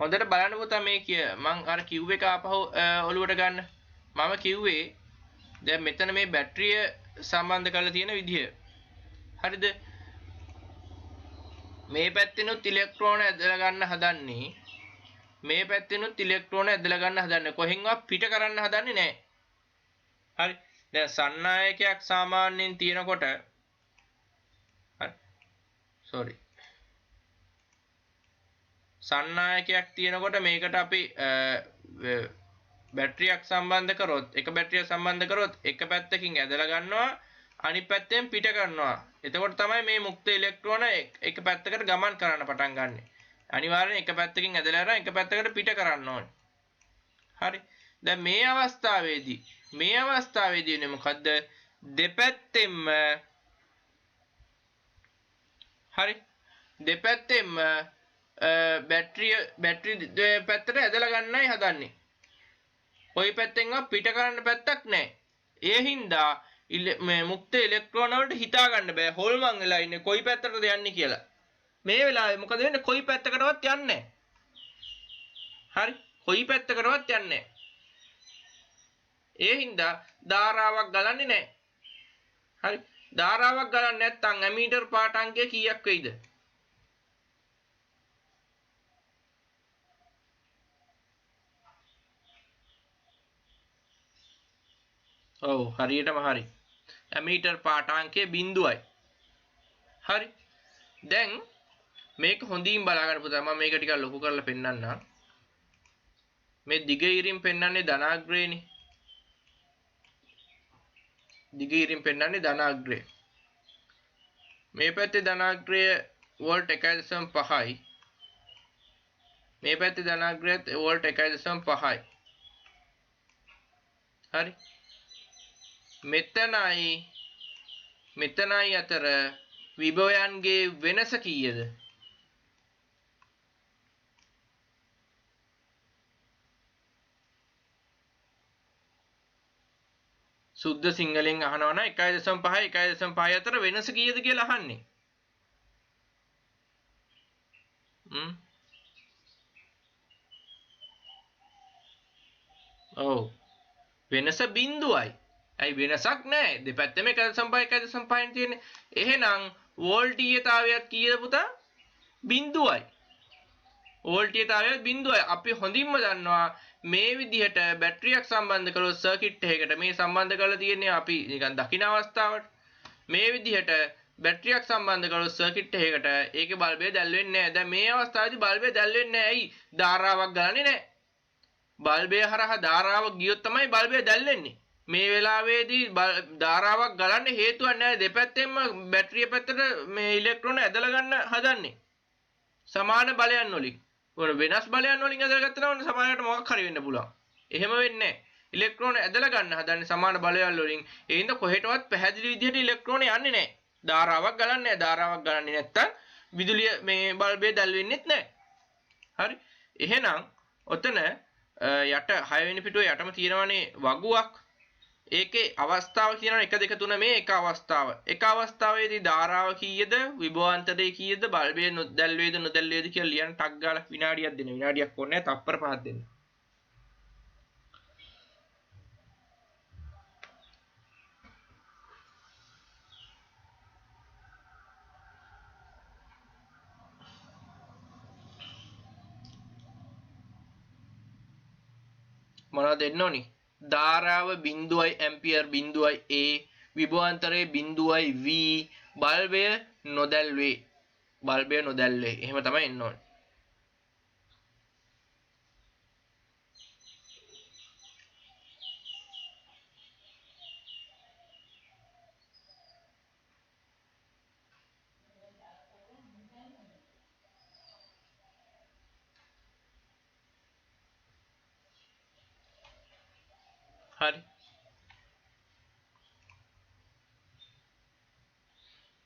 හොඳට බලන්න පුතා මේ මං අර කිව් එක ආපහු ඔලුවට ගන්න. මම කිව්වේ දැන් මෙතන මේ බැටරිය සම්බන්ධ කරලා තියෙන විදිය. හරිද? මේ පැත්තෙනුත් ඉලෙක්ට්‍රෝන ඇදලා ගන්න හදන්නේ. මේ පැත්තෙනුත් ඉලෙක්ට්‍රෝන ඇදලා ගන්න හදන්නේ. කොහෙන්වත් පිට කරන්න හදන්නේ නැහැ. හරි. දැන් සන්නායකයක් සාමාන්‍යයෙන් තියෙනකොට හරි. සන්නායකයක් තියෙනකොට මේකට අපි බැටරියක් සම්බන්ධ කරොත් එක බැටරියක් සම්බන්ධ කරොත් එක පැත්තකින් ඇදලා ගන්නවා අනිත් පැත්තෙන් පිට කරනවා. එතකොට තමයි මේ මුක්ත ඉලෙක්ට්‍රෝන එක පැත්තකට ගමන් කරන්න පටන් ගන්නෙ. අනිවාර්යෙන් එක පැත්තකින් ඇදලා අරන් එක පැත්තකට පිට කරන්න ඕනේ. හරි. දැන් මේ අවස්ථාවේදී නේ මොකද්ද? දෙපැත්තෙම හරි. දෙපැත්තෙම බැටරි පැත්තට ඇදලා ගන්නයි හදන්නේ. ওই පැත්තෙන්වත් පිට කරන්න පැත්තක් නැහැ. ඒ හින්දා මේ මුක්ත ඉලෙක්ට්‍රෝන වලට හිතා ගන්න බෑ හොල්මන් වෙලා ඉන්නේ කොයි පැත්තටද යන්නේ කියලා. මේ වෙලාවේ මොකද වෙන්නේ? කොයි පැත්තකටවත් යන්නේ නැහැ. හරි. කොයි පැත්තකටවත් යන්නේ නැහැ. ඒ හින්දා ධාරාවක් ගලන්නේ නැහැ. හරි. ධාරාවක් ගලන්නේ නැත්නම් ඇමීටර් පාඨාංකය කීයක් වෙයිද? ඔව් හරියටම හරි. ඇමීටර් පාඨාංකය 0යි. හරි. දැන් මේක හොඳින් බලා ගන්න පුතා. මම මේක ටිකක් ලොකු කරලා පෙන්නන්නම්. මේ දිග ඉරින් පෙන්නන්නේ ධනාග්‍රේනේ. දිග ඉරින් පෙන්නන්නේ ධනාග්‍රේ. මේ පැත්තේ ධනාග්‍රය වෝල්ට් 1.5යි. මේ පැත්තේ ධනාග්‍රයත් වෝල්ට් 1.5යි. හරි. මෙතනයි අතර විභවයන්ගේ වෙනස කීයද? සුද්ධ සිංහලෙන් අහනවා නම් 1.5 1.5 අතර වෙනස කීයද කියලා අහන්නේ. ඔව්. වෙනස බිඳුවයි. ඇයි වෙනසක් නැහැ. දෙපැත්තෙම 1.5 1.5 තියෙන්නේ. එහෙනම් වෝල්ටීයතාවයත් කීයද පුතා? බිඳුවයි. වෝල්ටීයතාවයත් බිඳුවයි. අපි හොඳින්ම දන්නවා මේ විදිහට බැටරියක් සම්බන්ධ කළොත් සර්කිට් එකකට මේ සම්බන්ධ කරලා තියෙන්නේ අපි නිකන් දකින අවස්ථාවට. මේ විදිහට බැටරියක් සම්බන්ධ කළොත් සර්කිට් එකකට ඒකේ බල්බය දැල් වෙන්නේ නැහැ. දැන් මේ අවස්ථාවේදී බල්බය දැල් වෙන්නේ නැහැ. ඇයි? ධාරාවක් ගලන්නේ නැහැ. බල්බය හරහා ධාරාවක් ගියොත් තමයි බල්බය දැල් වෙන්නේ. මේ වෙලාවේදී ධාරාවක් ගලන්න හේතුවක් නැහැ. දෙපැත්තෙන්ම බැටරිය පැත්තට මේ ඉලෙක්ට්‍රෝන ඇදලා ගන්න හදන්නේ. සමාන බලයන් වලින්. වෙනස් බලයන් වලින් ඇදලා ගත්තා නම් සමානයට මොකක් හරි වෙන්න පුළුවන්. එහෙම වෙන්නේ නැහැ. ඉලෙක්ට්‍රෝන ඇදලා ගන්න හදන්නේ සමාන බලයන් වලින්. ඒ හින්දා කොහෙටවත් පැහැදිලි විදිහට ඉලෙක්ට්‍රෝන යන්නේ නැහැ. ධාරාවක් ගලන්නේ නැහැ. ධාරාවක් ගලන්නේ නැත්තම් විදුලිය මේ බල්බය දැල් වෙන්නේත් නැහැ. හරි. එහෙනම් ඔතන යට 6 වෙනි පිටුවේ යටම තියෙනවනේ වගුවක්. ඒකේ අවස්ථාව කියනවා 1 2 3 මේ එක අවස්ථාව. එක අවස්ථාවේදී ධාරාව කීයද? විභවාන්තරය කීයද? බල්බය දැල් වේද නොදැල් වේද කියලා ලියන්න ටක් ගාලා විනාඩියක් දෙන්න. විනාඩියක් ඕනේ නැහැ. තප්පර 5ක් දෙන්න. මොනවද දෙන්න ඕනි? ධාරාව 0යි ඇම්පියර් 0යි A විභවාන්තරය 0යි V බල්බය නොදැල් වේ. බල්බය නොදැල් වේ. එහෙම තමයි එන්න ඕනේ. හරි.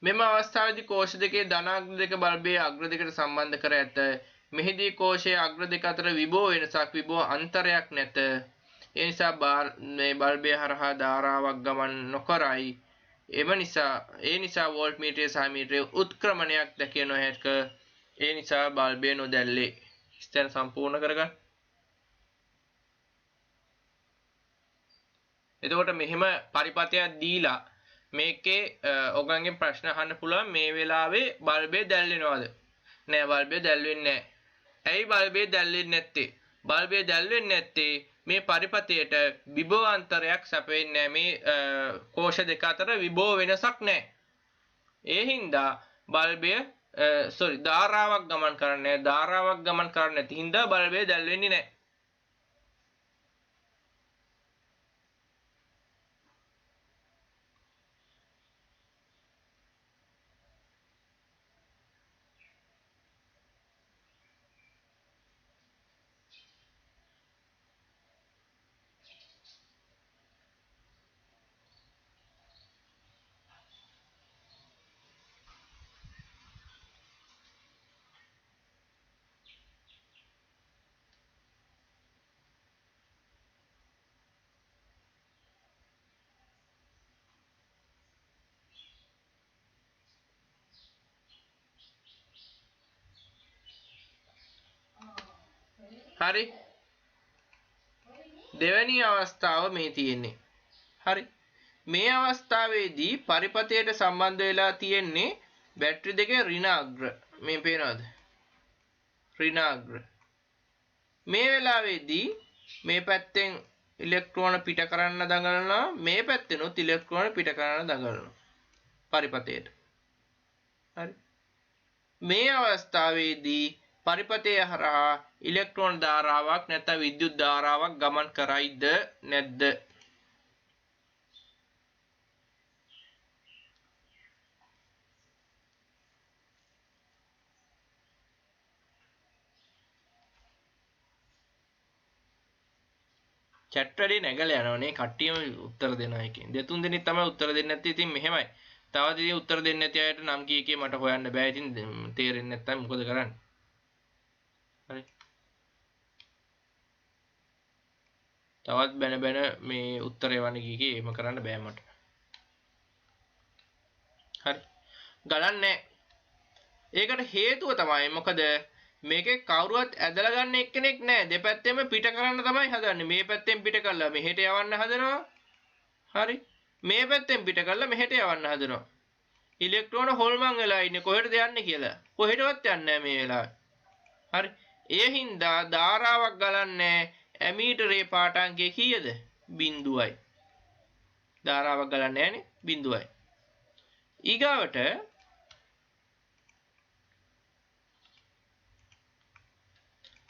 මෙම අවස්ථාවේදී කෝෂ දෙකේ ධනාග්‍ර දෙක බල්බයේ අග්‍ර දෙකට සම්බන්ධ කර ඇත. මෙහිදී කෝෂයේ අග්‍ර දෙක අතර විභව වෙනසක් විභව අන්තරයක් නැත. ඒ නිසා මේ බල්බය හරහා ධාරාවක් ගමන් නොකරයි. ඒ නිසා වෝල්ට් මීටරයේ සහ මීටරයේ උත්ක්‍රමණයක් දැකිය නොහැක. ඒ නිසා බල්බය නොදැල්ලේ. ස්ථාන සම්පූර්ණ කරගන්න. එතකොට මෙහෙම පරිපතයක් දීලා මේකේ ඔයගොල්ලන්ගෙන් ප්‍රශ්න අහන්න පුළුවන් මේ වෙලාවේ බල්බය දැල් වෙනවද? නෑ බල්බය දැල් වෙන්නේ නෑ. ඇයි බල්බය දැල් වෙන්නේ නැත්තේ? බල්බය දැල් වෙන්නේ නැත්තේ මේ පරිපතයට විභවාන්තරයක් සැපෙන්නේ නෑ. මේ කෝෂ දෙක අතර විභව වෙනසක් නෑ. ඒ හින්දා බල්බය ධාරාවක් ගමන් කරන්නේ නෑ. ධාරාවක් ගමන් කරන්නේ නැති හින්දා බල්බය දැල් වෙන්නේ නෑ. හරි දෙවැනි අවස්ථාව මේ තියෙන්නේ හරි මේ අවස්ථාවේදී පරිපථයට සම්බන්ධ වෙලා තියෙන්නේ බැටරි දෙකේ ඍණාග්‍ර මේ පේනවද ඍණාග්‍ර මේ වෙලාවේදී මේ පැත්තෙන් ඉලෙක්ට්‍රෝන පිට කරන්න දඟලනවා මේ පැත්තෙනුත් ඉලෙක්ට්‍රෝන පිට කරන්න දඟලනවා පරිපථයට හරි මේ අවස්ථාවේදී පරිපථය හරහා ඉලෙක්ට්‍රෝන ධාරාවක් නැත්නම් විද්‍යුත් ධාරාවක් ගමන් කරයිද නැද්ද chat වැඩේ නැගලා යනවනේ කට්ටියම උත්තර දෙනවා එකෙන් දෙතුන් දෙනෙක් තමයි උත්තර දෙන්නේ නැත්තේ ඉතින් මෙහෙමයි තවත් ඉතින් උත්තර දෙන්නේ නැති අයට නම් කී කී මට හොයන්න බෑ ඉතින් තේරෙන්නේ නැත්නම් මොකද කරන්නේ හරි තවත් බැන බැන මේ උත්තර එවන්න කී කී එහෙම කරන්න බෑ මට හරි ගලන්නේ ඒකට හේතුව තමයි මොකද මේකේ කවුරුවත් ඇදලා ගන්න එක්කෙනෙක් නැහැ දෙපැත්තෙම පිට කරන්න තමයි හදන්නේ මේ පැත්තෙන් පිට කළා මෙහෙට යවන්න හදනවා හරි මේ පැත්තෙන් පිට කළා මෙහෙට යවන්න හදනවා ඉලෙක්ට්‍රෝන හොල්මන් වෙලා ඉන්නේ කොහෙටද යන්නේ කියලා කොහෙටවත් යන්නේ නැහැ මේ වෙලාවේ හරි ඒ හින්දා ධාරාවක් ගලන්නේ ඇමීටරේ පාඨාංකය කීයද 0යි ධාරාවක් ගලන්නේ නැහනේ 0යි ඊගාවට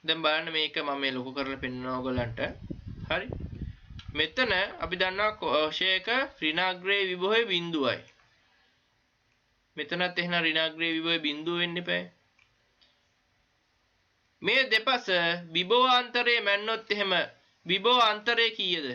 දැන් බලන්න මේක මම මේ ලොකු කරලා පෙන්නනවා ඔයගලන්ට හරි මෙතන අපි දන්නවා කෝෂයක ඍණාග්‍රේ විභවය 0යි මෙතනත් එහෙනම් ඍණාග්‍රේ විභවය 0 වෙන්න එපා මේ දෙපස විභවාන්තරයේ මැන්නොත් එහෙම විභවාන්තරය කීයද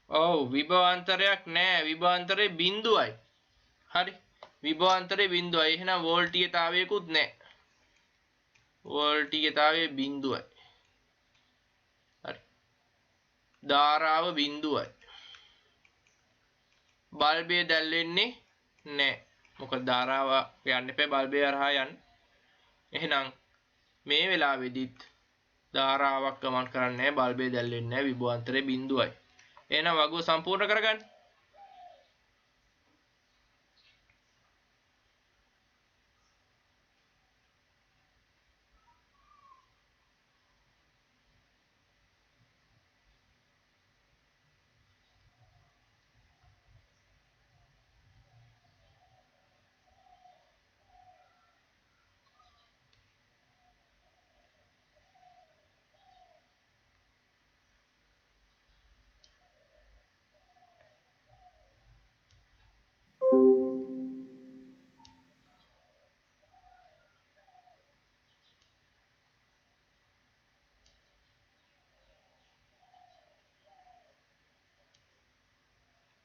ඔව් විභවාන්තරයක් නෑ විභවාන්තරේ 0යි හරි විභවාන්තරේ 0යි එහෙනම් වෝල්ටීයතාවයකුත් නෑ වෝල්ටීයතාවය 0යි හරි ධාරාව 0යි බල්බය දැල්වෙන්නේ නෑ මොකද ධාරාව යන්න එපා බල්බය හරහා යන්න එහෙනම් මේ වෙලාවේදීත් ධාරාවක් ගමන් කරන්නේ නැහැ බල්බය දැල්වෙන්නේ නැහැ විභවාන්තරේ 0යි එහෙනම් වගුව සම්පූර්ණ කරගන්න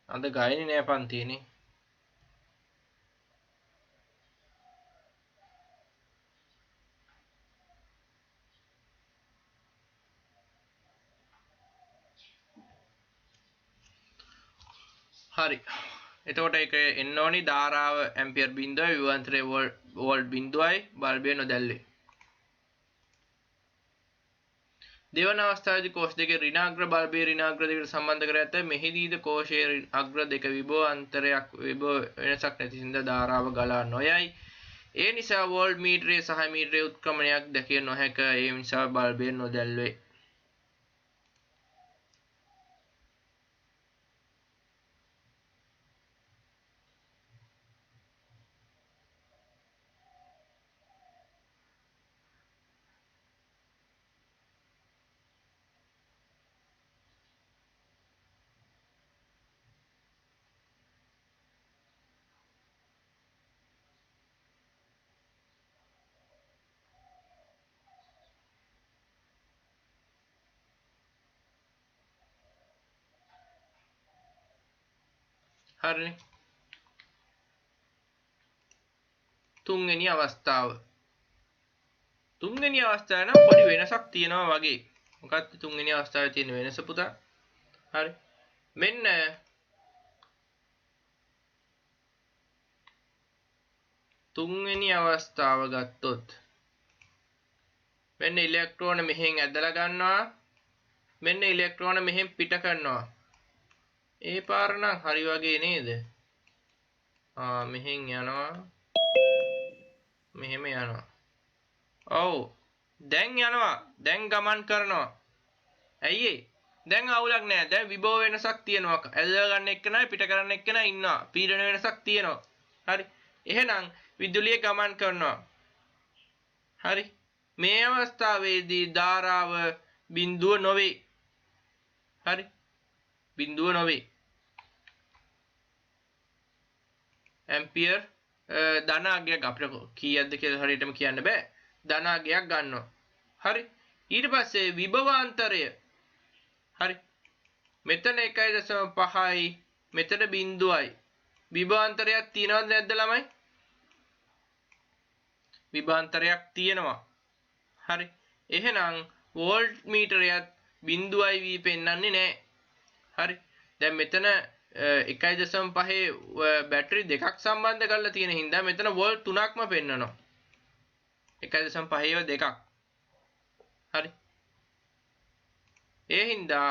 අද ගයනේ නෑ පන්තියනේ හරි එතකොට ඒක එන්න ඕනි ධාරාව ඇම්පියර් 0යි විභවාන්තරේ වෝල්ට් 0යි බල්බය නොදැල්වේ දෙවන අවස්ථාවේදී කෝෂ දෙකේ ඍණාග්‍ර බල්බයේ ඍණාග්‍ර දෙකට සම්බන්ධ කර ඇත මෙහිදීද කෝෂයේ අග්‍ර දෙක විභවාන්තරයක් විභව වෙනසක් නැති හින්දා ධාරාව ගලා නොයයි ඒ නිසා වෝල්ට් මීටරයේ සහ මීටරයේ උත්ක්‍රමණයක් දැකිය නොහැක ඒ නිසා බල්බය නොදැල්වේ හරිනේ. තුන්වෙනි අවස්ථාව. තුන්වෙනි අවස්ථාව නම් පොඩි වෙනසක් තියෙනවා වගේ. මොකක්ද තුන්වෙනි අවස්ථාවේ තියෙන වෙනස පුතා? හරි. මෙන්න තුන්වෙනි අවස්ථාව ගත්තොත් මෙන්න ඉලෙක්ට්‍රෝන මෙහෙන් ඇදලා ගන්නවා. මෙන්න ඉලෙක්ට්‍රෝන මෙහෙන් පිට කරනවා. ඒ පාර නම් හරි වගේ නේද? මෙහෙන් යනවා. මෙහෙම යනවා. ඔව්. දැන් යනවා. දැන් ගමන් කරනවා. ඇයි ඒ? දැන් අවුලක් නැහැ. දැන් විභව වෙනසක් තියෙනවා. ඇදලා ගන්න එක්කනයි පිට කරන්න එක්කනයි ඉන්නවා. පීඩන වෙනසක් තියෙනවා. හරි. එහෙනම් විදුලිය ගමන් කරනවා. හරි. මේ අවස්ථාවේදී ධාරාව බිඳුව නොවේ. හරි. බිඳුව නොවේ. ඇම්පියර් ධනාගයක් අපිට කීයක්ද කියලා හරියටම කියන්න බෑ. ධනාගයක් ගන්නවා. හරි. ඊට පස්සේ විභවාන්තරය. හරි. මෙතන 1.5යි මෙතන බිඳුවයි. විභවාන්තරයක් තියනවද නැද්ද ළමයි? විභවාන්තරයක් තියෙනවා. හරි. එහෙනම් වෝල්ට් මීටරයත් බිඳුවයි වී පෙන්වන්නේ නැහැ. හරි. දැන් මෙතන 1.5 බැටරි දෙකක් සම්බන්ධ කරලා තියෙන හින්දා මෙතන වෝල්ට් 3ක්ම පෙන්වනවා. 1.5 දෙකක්. හරි. ඒ හින්දා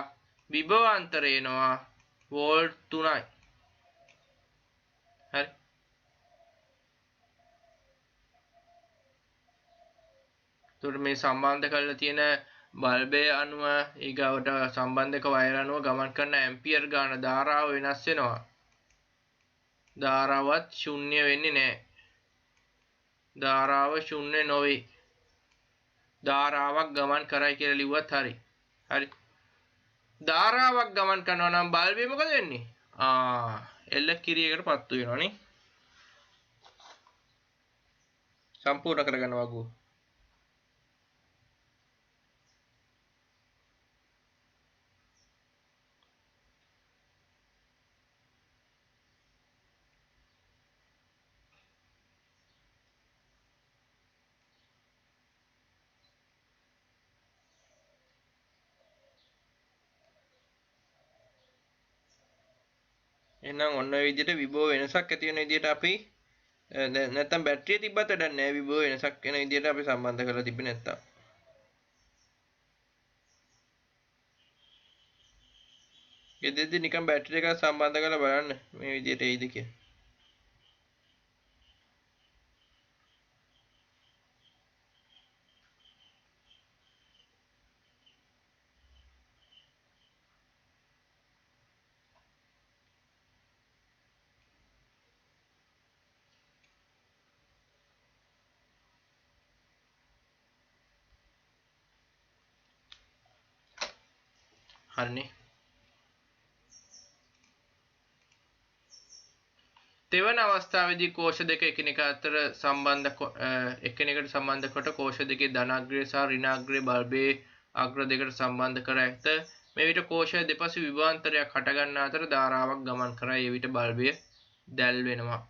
විභවාන්තරය එනවා වෝල්ට් 3යි. හරි. එතකොට මේ සම්බන්ධ කරලා තියෙන බල්බය අනුව ඊගවට සම්බන්ධක වයර් අනුව ගමන් කරන ඇම්පියර් ගාන ධාරාව වෙනස් වෙනවා. ධාරාවත් ශුන්‍ය වෙන්නේ නැහැ. ධාරාව ශුන්‍ය නොවේ. ධාරාවක් ගමන් කරයි කියලා ලිව්වත් හරි. හරි. ධාරාවක් ගමන් කරනවා නම් බල්බය මොකද වෙන්නේ? එල්ල කිරියකටපත් වෙනවා නේ. සම්පූර්ණ කරගන්න වගුව. එහෙනම් ඔන්න ඔය විදිහට විභව වෙනසක් ඇති වෙන විදිහට අපි නැත්තම් බැටරිය තිබ්බත් වැඩක් නැහැ විභව වෙනසක් වෙන විදිහට අපි සම්බන්ධ කරලා තිබ්බේ නැත්තම්. ගෙදරදී නිකන් බැටරි එකක් සම්බන්ධ කරලා බලන්න මේ විදිහට එයිද කියලා. හරිනේ. තෙවන අවස්ථාවේදී කෝෂ දෙක එකිනෙක අතර එකිනෙකට සම්බන්ධ කොට කෝෂ දෙකේ ධනාග්‍රය සහ ඍණාග්‍රය බල්බයේ අග්‍ර දෙකට සම්බන්ධ කර ඇත. මේ විට කෝෂය දෙපස විභවාන්තරයක් හටගන්නා අතර ධාරාවක් ගමන් කරයි. ඒ විට බල්බය දැල් වෙනවා.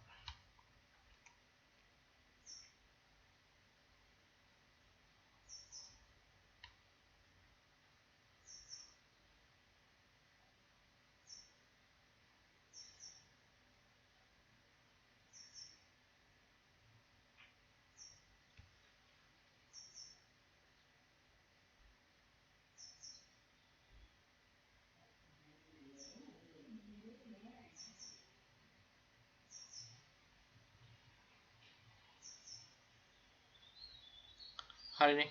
හරිනේ.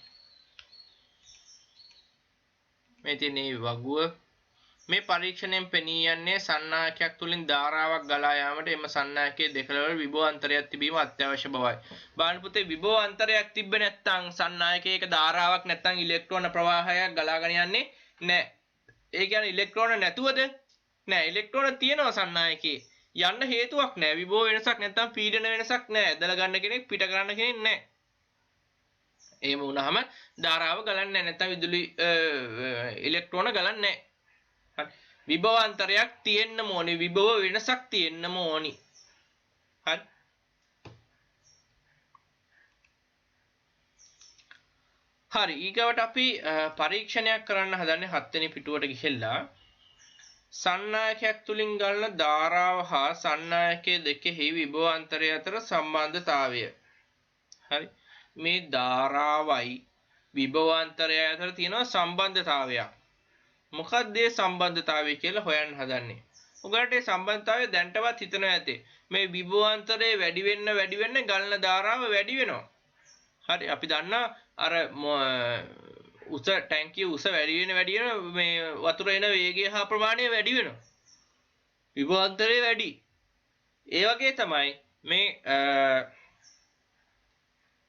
මේ තියෙන වගුව මේ පරීක්ෂණයෙන් පෙනී යන්නේ සන්නායකයක් තුලින් ධාරාවක් ගලා යාමට එම සන්නායකයේ දෙකළවල විභවාන්තරයක් තිබීම අත්‍යවශ්‍ය බවයි. බලන්න පුතේ විභවාන්තරයක් තිබ්බේ නැත්නම් සන්නායකයක ධාරාවක් නැත්නම් ඉලෙක්ට්‍රෝන ප්‍රවාහයක් ගලාගෙන යන්නේ නැහැ. ඒ කියන්නේ ඉලෙක්ට්‍රෝන නැතුවද? නැහැ. ඉලෙක්ට්‍රෝන තියෙනවා සන්නායකයේ. යන්න හේතුවක් නැහැ. විභව වෙනසක් නැත්නම් පීඩන වෙනසක් නැහැ. ඇදලා ගන්න කෙනෙක් පිට කරන්න කෙනෙක් නැහැ. එහෙම වුණාම ධාරාව ගලන්නේ නැහැ. නැත්නම් විදුලි ඉලෙක්ට්‍රෝන ගලන්නේ නැහැ. හරි. විභවාන්තරයක් තියෙන්න ඕනි. විභව වෙනසක් තියෙන්නම ඕනි. හරි. හරි ඊගවට අපි පරීක්ෂණයක් කරන්න හදන්නේ 7 වෙනි පිටුවට ගිහිල්ලා සන්නායකයක් තුලින් ගන්න ධාරාව හා සන්නායකයේ දෙකෙහි විභවාන්තරය අතර සම්බන්ධතාවය. හරි මේ ධාරාවයි විභවාන්තරය අතර තියෙන සම්බන්ධතාවයක්. මොකක්ද මේ සම්බන්ධතාවය කියලා හොයන්න හදන්නේ. ඔයාලට මේ සම්බන්ධතාවය දැන්ටවත් හිතනවා ඇති. මේ විභවාන්තරය වැඩි වෙන්න ගලන ධාරාව වැඩි වෙනවා. හරි අපි දන්නා අර උස ටැංකිය උස වැඩි වෙන මේ වතුර එන වේගය හා ප්‍රමාණය වැඩි වෙනවා. විභවාන්තරය වැඩි. ඒ වගේ තමයි මේ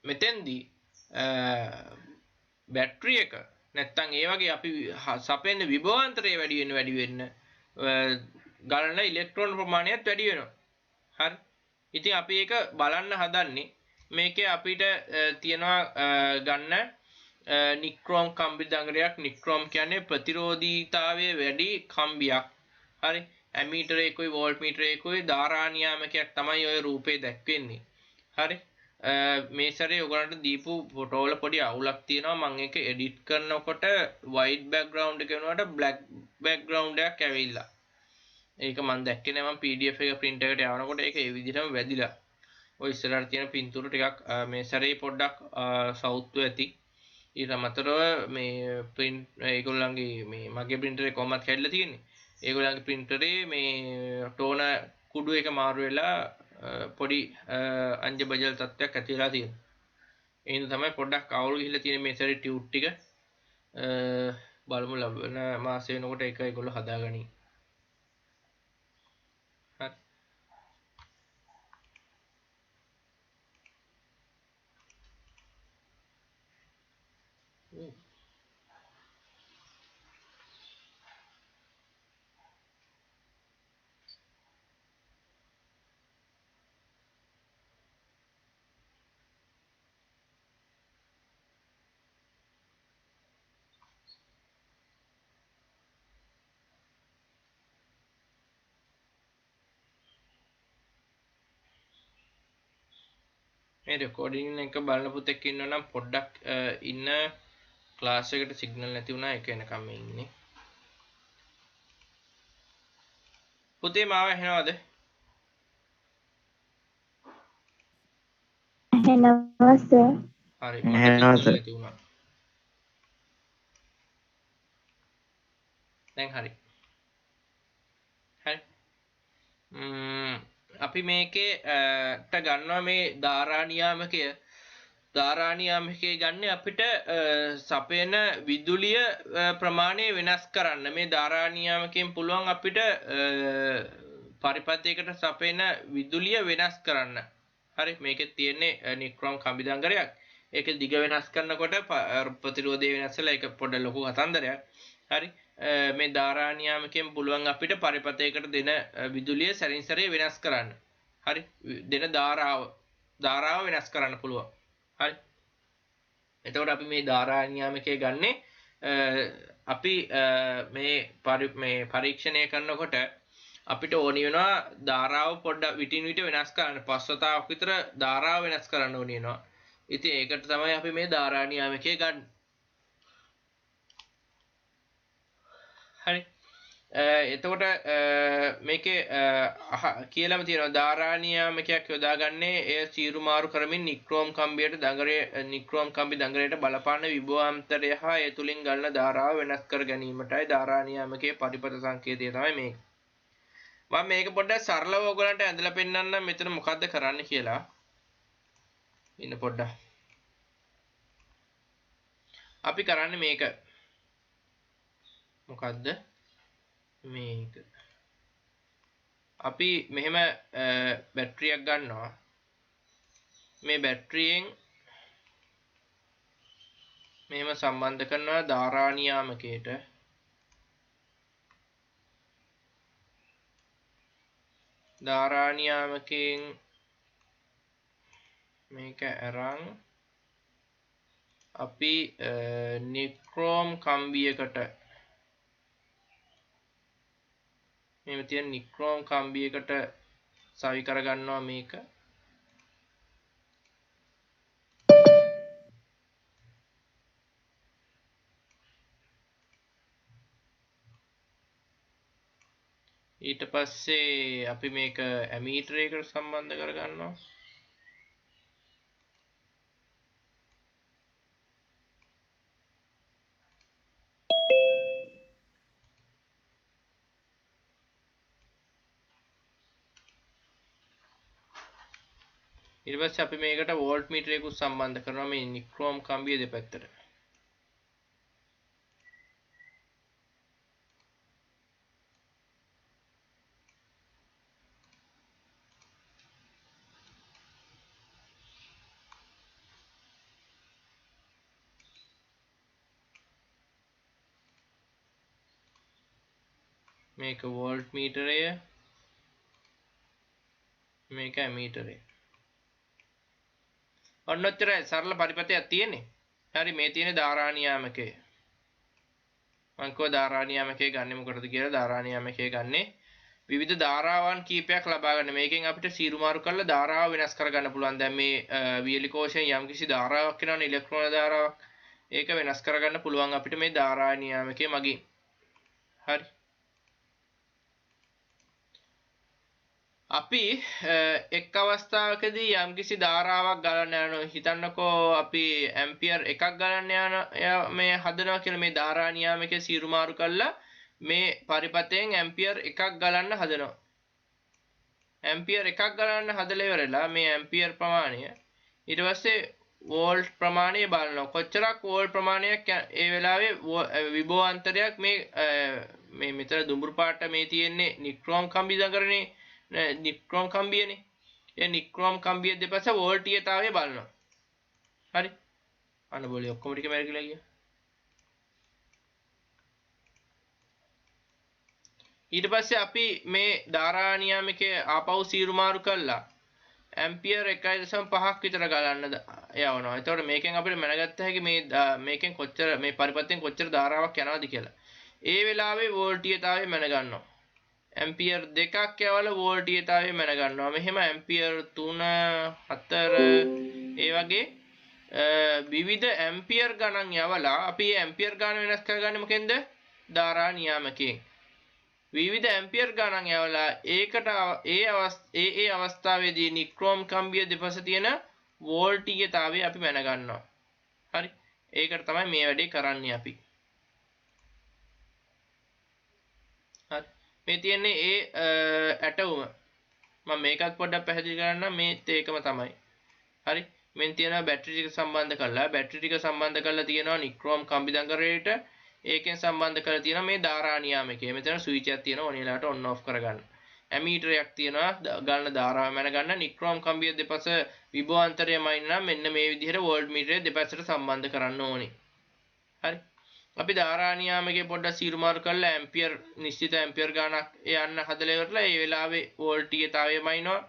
මෙතෙන්දී බැටරි එක නැත්තම් ඒ වගේ අපි සපයන විභවාන්තරය වැඩි වෙන්න ගලන ඉලෙක්ට්‍රෝන ප්‍රමාණයත් වැඩි වෙනවා. හරි. ඉතින් අපි ඒක බලන්න හදන්නේ මේකේ අපිට තියනවා ගන්න නික්‍රෝම් කම්බි දඟරයක්. නික්‍රෝම් කියන්නේ ප්‍රතිරෝධීතාවය වැඩි කම්බියක්. හරි. ඇමීටර් එකකුයි වෝල්ට්මීටර් එකකුයි ධාරා නියාමකයක් තමයි ඔය රූපේ දැක්වෙන්නේ. හරි. මේ සැරේ ඔයගලන්ට දීපු ෆොටෝ වල පොඩි අවුලක් තියෙනවා. මම ඒක එඩිට් කරනකොට white background එක වෙනුවට black background එකක් ඇවිල්ලා. ඒක මම දැක්කේ නෑ. මම PDF එක print එකට යවනකොට ඒක ඒ විදිහටම වැදිලා. ඔය ඉස්සරහට තියෙන පින්තූර ටිකක් මේ සැරේ පොඩ්ඩක් සවුත්ව ඇති. ඊට අමතරව මේ print ඒගොල්ලන්ගේ මේ මගේ printer එක කොහොමද කැඩලා තියෙන්නේ. ඒගොල්ලන්ගේ printerේ මේ ටෝන කුඩු එක මාරු වෙලා පොඩි අංජබජල් තත්ත්වයක් ඇති වෙලා තියෙනවා. ඒ හින්දා තමයි පොඩ්ඩක් අවුල් ගිහිල්ලා තියෙන මේ සැරේ ටියුට් ටික බලමු ලබන මාසෙ වෙනකොට ඒක ඒගොල්ලෝ හදාගනි. හරි. මේ රෙකෝඩින් එක බලන පුතෙක් ඉන්නවා නම් පොඩ්ඩක් ඉන්න ක්ලාස් එකට සිග්නල් නැති වුණා ඒක වෙනකම් මේ ඉන්නේ. පුතේ මාව ඇහෙනවද? ඇහෙනවා සර්. හරි මට සිග්නල් නැති වුණා. දැන් හරි. හරි. අපි මේකේ ට ගන්නවා මේ ධාරා නියාමකයේ ගන්න අපිට සපයන විදුලිය ප්‍රමාණය වෙනස් කරන්න. මේ ධාරා නියාමකයෙන් පුළුවන් අපිට පරිපථයකට සපයන විදුලිය වෙනස් කරන්න. හරි මේකේ තියෙන්නේ නික්‍රෝම් කම්බි දංගරයක්. ඒක දිග වෙනස් කරනකොට ප්‍රතිරෝධය වෙනස් වෙලා ඒක පොඩ ලොකු කතන්දරයක්. හරි මේ ධාරා නියාමකයෙන් පුළුවන් අපිට පරිපථයකට දෙන විදුලිය සැරින් සැරේ වෙනස් කරන්න. හරි දෙන ධාරාව වෙනස් කරන්න පුළුවන්. හරි එතකොට අපි මේ ධාරා නියාමකය ගන්නේ අපි මේ පරීක්ෂණය කරනකොට අපිට ඕනි වෙනවා ධාරාව පොඩ්ඩක් විටින් විට වෙනස් කරන්න. 5 වතාවක් විතර ධාරාව වෙනස් කරන්න ඕනි වෙනවා. ඉතින් ඒකට තමයි අපි මේ ධාරා නියාමකය ගන්න. හරි එතකොට මේකේ කියලාම තියෙනවා ධාරා නියාමකයක් යොදාගන්නේ එය සීරු මාරු කරමින් නික්‍රෝම් කම්බි දඟරයට බලපාන විභවාන්තරය හා ඒ තුලින් ගලන ධාරාව වෙනස් කර ගැනීමටයි ධාරා නියාමකයේ පරිපථ සංකේතය තමයි මේක. මම මේක පොඩ්ඩක් සරලව ඔයගලන්ට ඇඳලා පෙන්නන්නම් මෙතන මොකද්ද කරන්න කියලා. ඉන්න පොඩ්ඩක්. අපි කරන්නේ මේක. මොකද්ද? මේක. අපි මෙහෙම බැටරියක් ගන්නවා. මේ බැටරියෙන් මෙහෙම සම්බන්ධ කරනවා ධාරා නියාමකයට. ධාරා නියාමකයෙන් මේක අරන් අපි නික්‍රෝම් කම්බියකට මේ තියෙන නික්‍රෝම් කම්බියකට සවි කරගන්නවා මේක. ඊට පස්සේ අපි මේක ඇමීටර් එකකට සම්බන්ධ කරගන්නවා. ඊට පස්සේ අපි මේකට වෝල්ට් මීටර් එකකුත් සම්බන්ධ කරනවා මේ නික්‍රෝම් කම්බිය දෙපැත්තට. මේක වෝල්ට් මීටරය, මේක ඇමීටරය. ඔන්න ඔච්චරයි සරල පරිපථයක් තියෙන්නේ. හරි මේ තියෙන ධාරා නියාමකය. මම කව ධාරා නියාමකය ගන්නෙ මොකටද කියලා. ධාරා නියාමකය ගන්නෙ විවිධ ධාරාවන් කීපයක් ලබා ගන්න. මේකෙන් අපිට සීරු මාරු කරලා ධාරාව වෙනස් කරගන්න පුළුවන්. දැන් මේ වියලි කෝෂයෙන් යම්කිසි ධාරාවක් වෙනවනේ ඉලෙක්ට්‍රෝන ධාරාවක්. ඒක වෙනස් කරගන්න පුළුවන් අපිට මේ ධාරා නියාමකය මගින්. හරි. අපි එක් අවස්ථාවකදී යම්කිසි ධාරාවක් ගලන්න යනවා. හිතන්නකෝ අපි ඇම්පියර් එකක් ගලන්න යන මේ හදනවා කියලා. මේ ධාරා නියාමකයේ සීරු මාරු කළා මේ පරිපථයෙන් ඇම්පියර් එකක් ගලන්න හදනවා. ඇම්පියර් එකක් ගලන්න හදලා ඉවරලා මේ ඇම්පියර් ප්‍රමාණය ඊට පස්සේ වෝල්ට් ප්‍රමාණය බලනවා. කොච්චරක් වෝල්ට් ප්‍රමාණයක් ඒ වෙලාවේ විභවාන්තරයක් මේ මෙතන දුඹුරු පාට මේ තියෙන්නේ නික්‍රෝම් කම්බි දඟරනේ නික්‍රෝම් කම්බියනේ. ඒ නික්‍රෝම් කම්බිය දෙපස වෝල්ටීයතාවය බලනවා. හරි. අන්න બોලේ ඔක්කොම ටික මැරිලා ගියා. ඊට පස්සේ අපි මේ ධාරා නියාමකයේ ආපහු සීරු මාරු කළා. ඇම්පියර් 1.5ක් විතර ගලන්න යවනවා. එතකොට මේකෙන් අපිට මැනගත්ත හැකි මේකෙන් කොච්චර මේ පරිපථයෙන් කොච්චර ධාරාවක් යනවද කියලා. ඒ වෙලාවේ වෝල්ටීයතාවය මැනගන්නවා. ඇම්පියර් 2ක් යවලා වෝල්ටීයතාවය මැනගන්නවා. මෙහෙම ඇම්පියර් 3 4 ඒ වගේ විවිධ ඇම්පියර් ගණන් යවලා අපි ඇම්පියර් ගණන වෙනස් කරගන්නේ මොකෙන්ද? ධාරා නියාමකයෙන්. විවිධ ඇම්පියර් ගණන් යවලා ඒකට ඒ අවස්ථාවේදී නික්‍රෝම් කම්බිය දෙපස තියෙන වෝල්ටීයතාවය අපි මැනගන්නවා. හරි. ඒකට තමයි මේ වැඩේ කරන්නේ අපි. හරි. මේ තියෙන්නේ ඒ ඇටවුම. මම මේකත් පොඩ්ඩක් පැහැදිලි කරන්නම්. මේත් ඒකම තමයි. හරි. මෙන් තියෙනවා බැටරි ටික සම්බන්ධ කරලා. බැටරි ටික සම්බන්ධ කරලා තියෙනවා නික්‍රෝම් කම්බි දඟරේට. ඒකෙන් සම්බන්ධ කරලා තියෙනවා මේ ධාරා නියාමකය. මෙතන ස්විච් එකක් තියෙනවා ඕන වෙලාවට ඔන් ඔෆ් කරගන්න. ඇමීටරයක් තියෙනවා ගලන ධාරාව මැනගන්න. නික්‍රෝම් කම්බිය දෙපස විභවාන්තරයමයි නම් මෙන්න මේ විදිහට වෝල්ට් මීටරය දෙපැත්තට සම්බන්ධ කරන්න ඕනේ. හරි. අපි ධාරා නියාමකයේ පොඩ්ඩක් සීරු මාරු කරලා ඇම්පියර් නිශ්චිත ඇම්පියර් ගණනක් යන්න හදලා ඉවරලා ඒ වෙලාවේ වෝල්ටීයතාවයමයිනවා.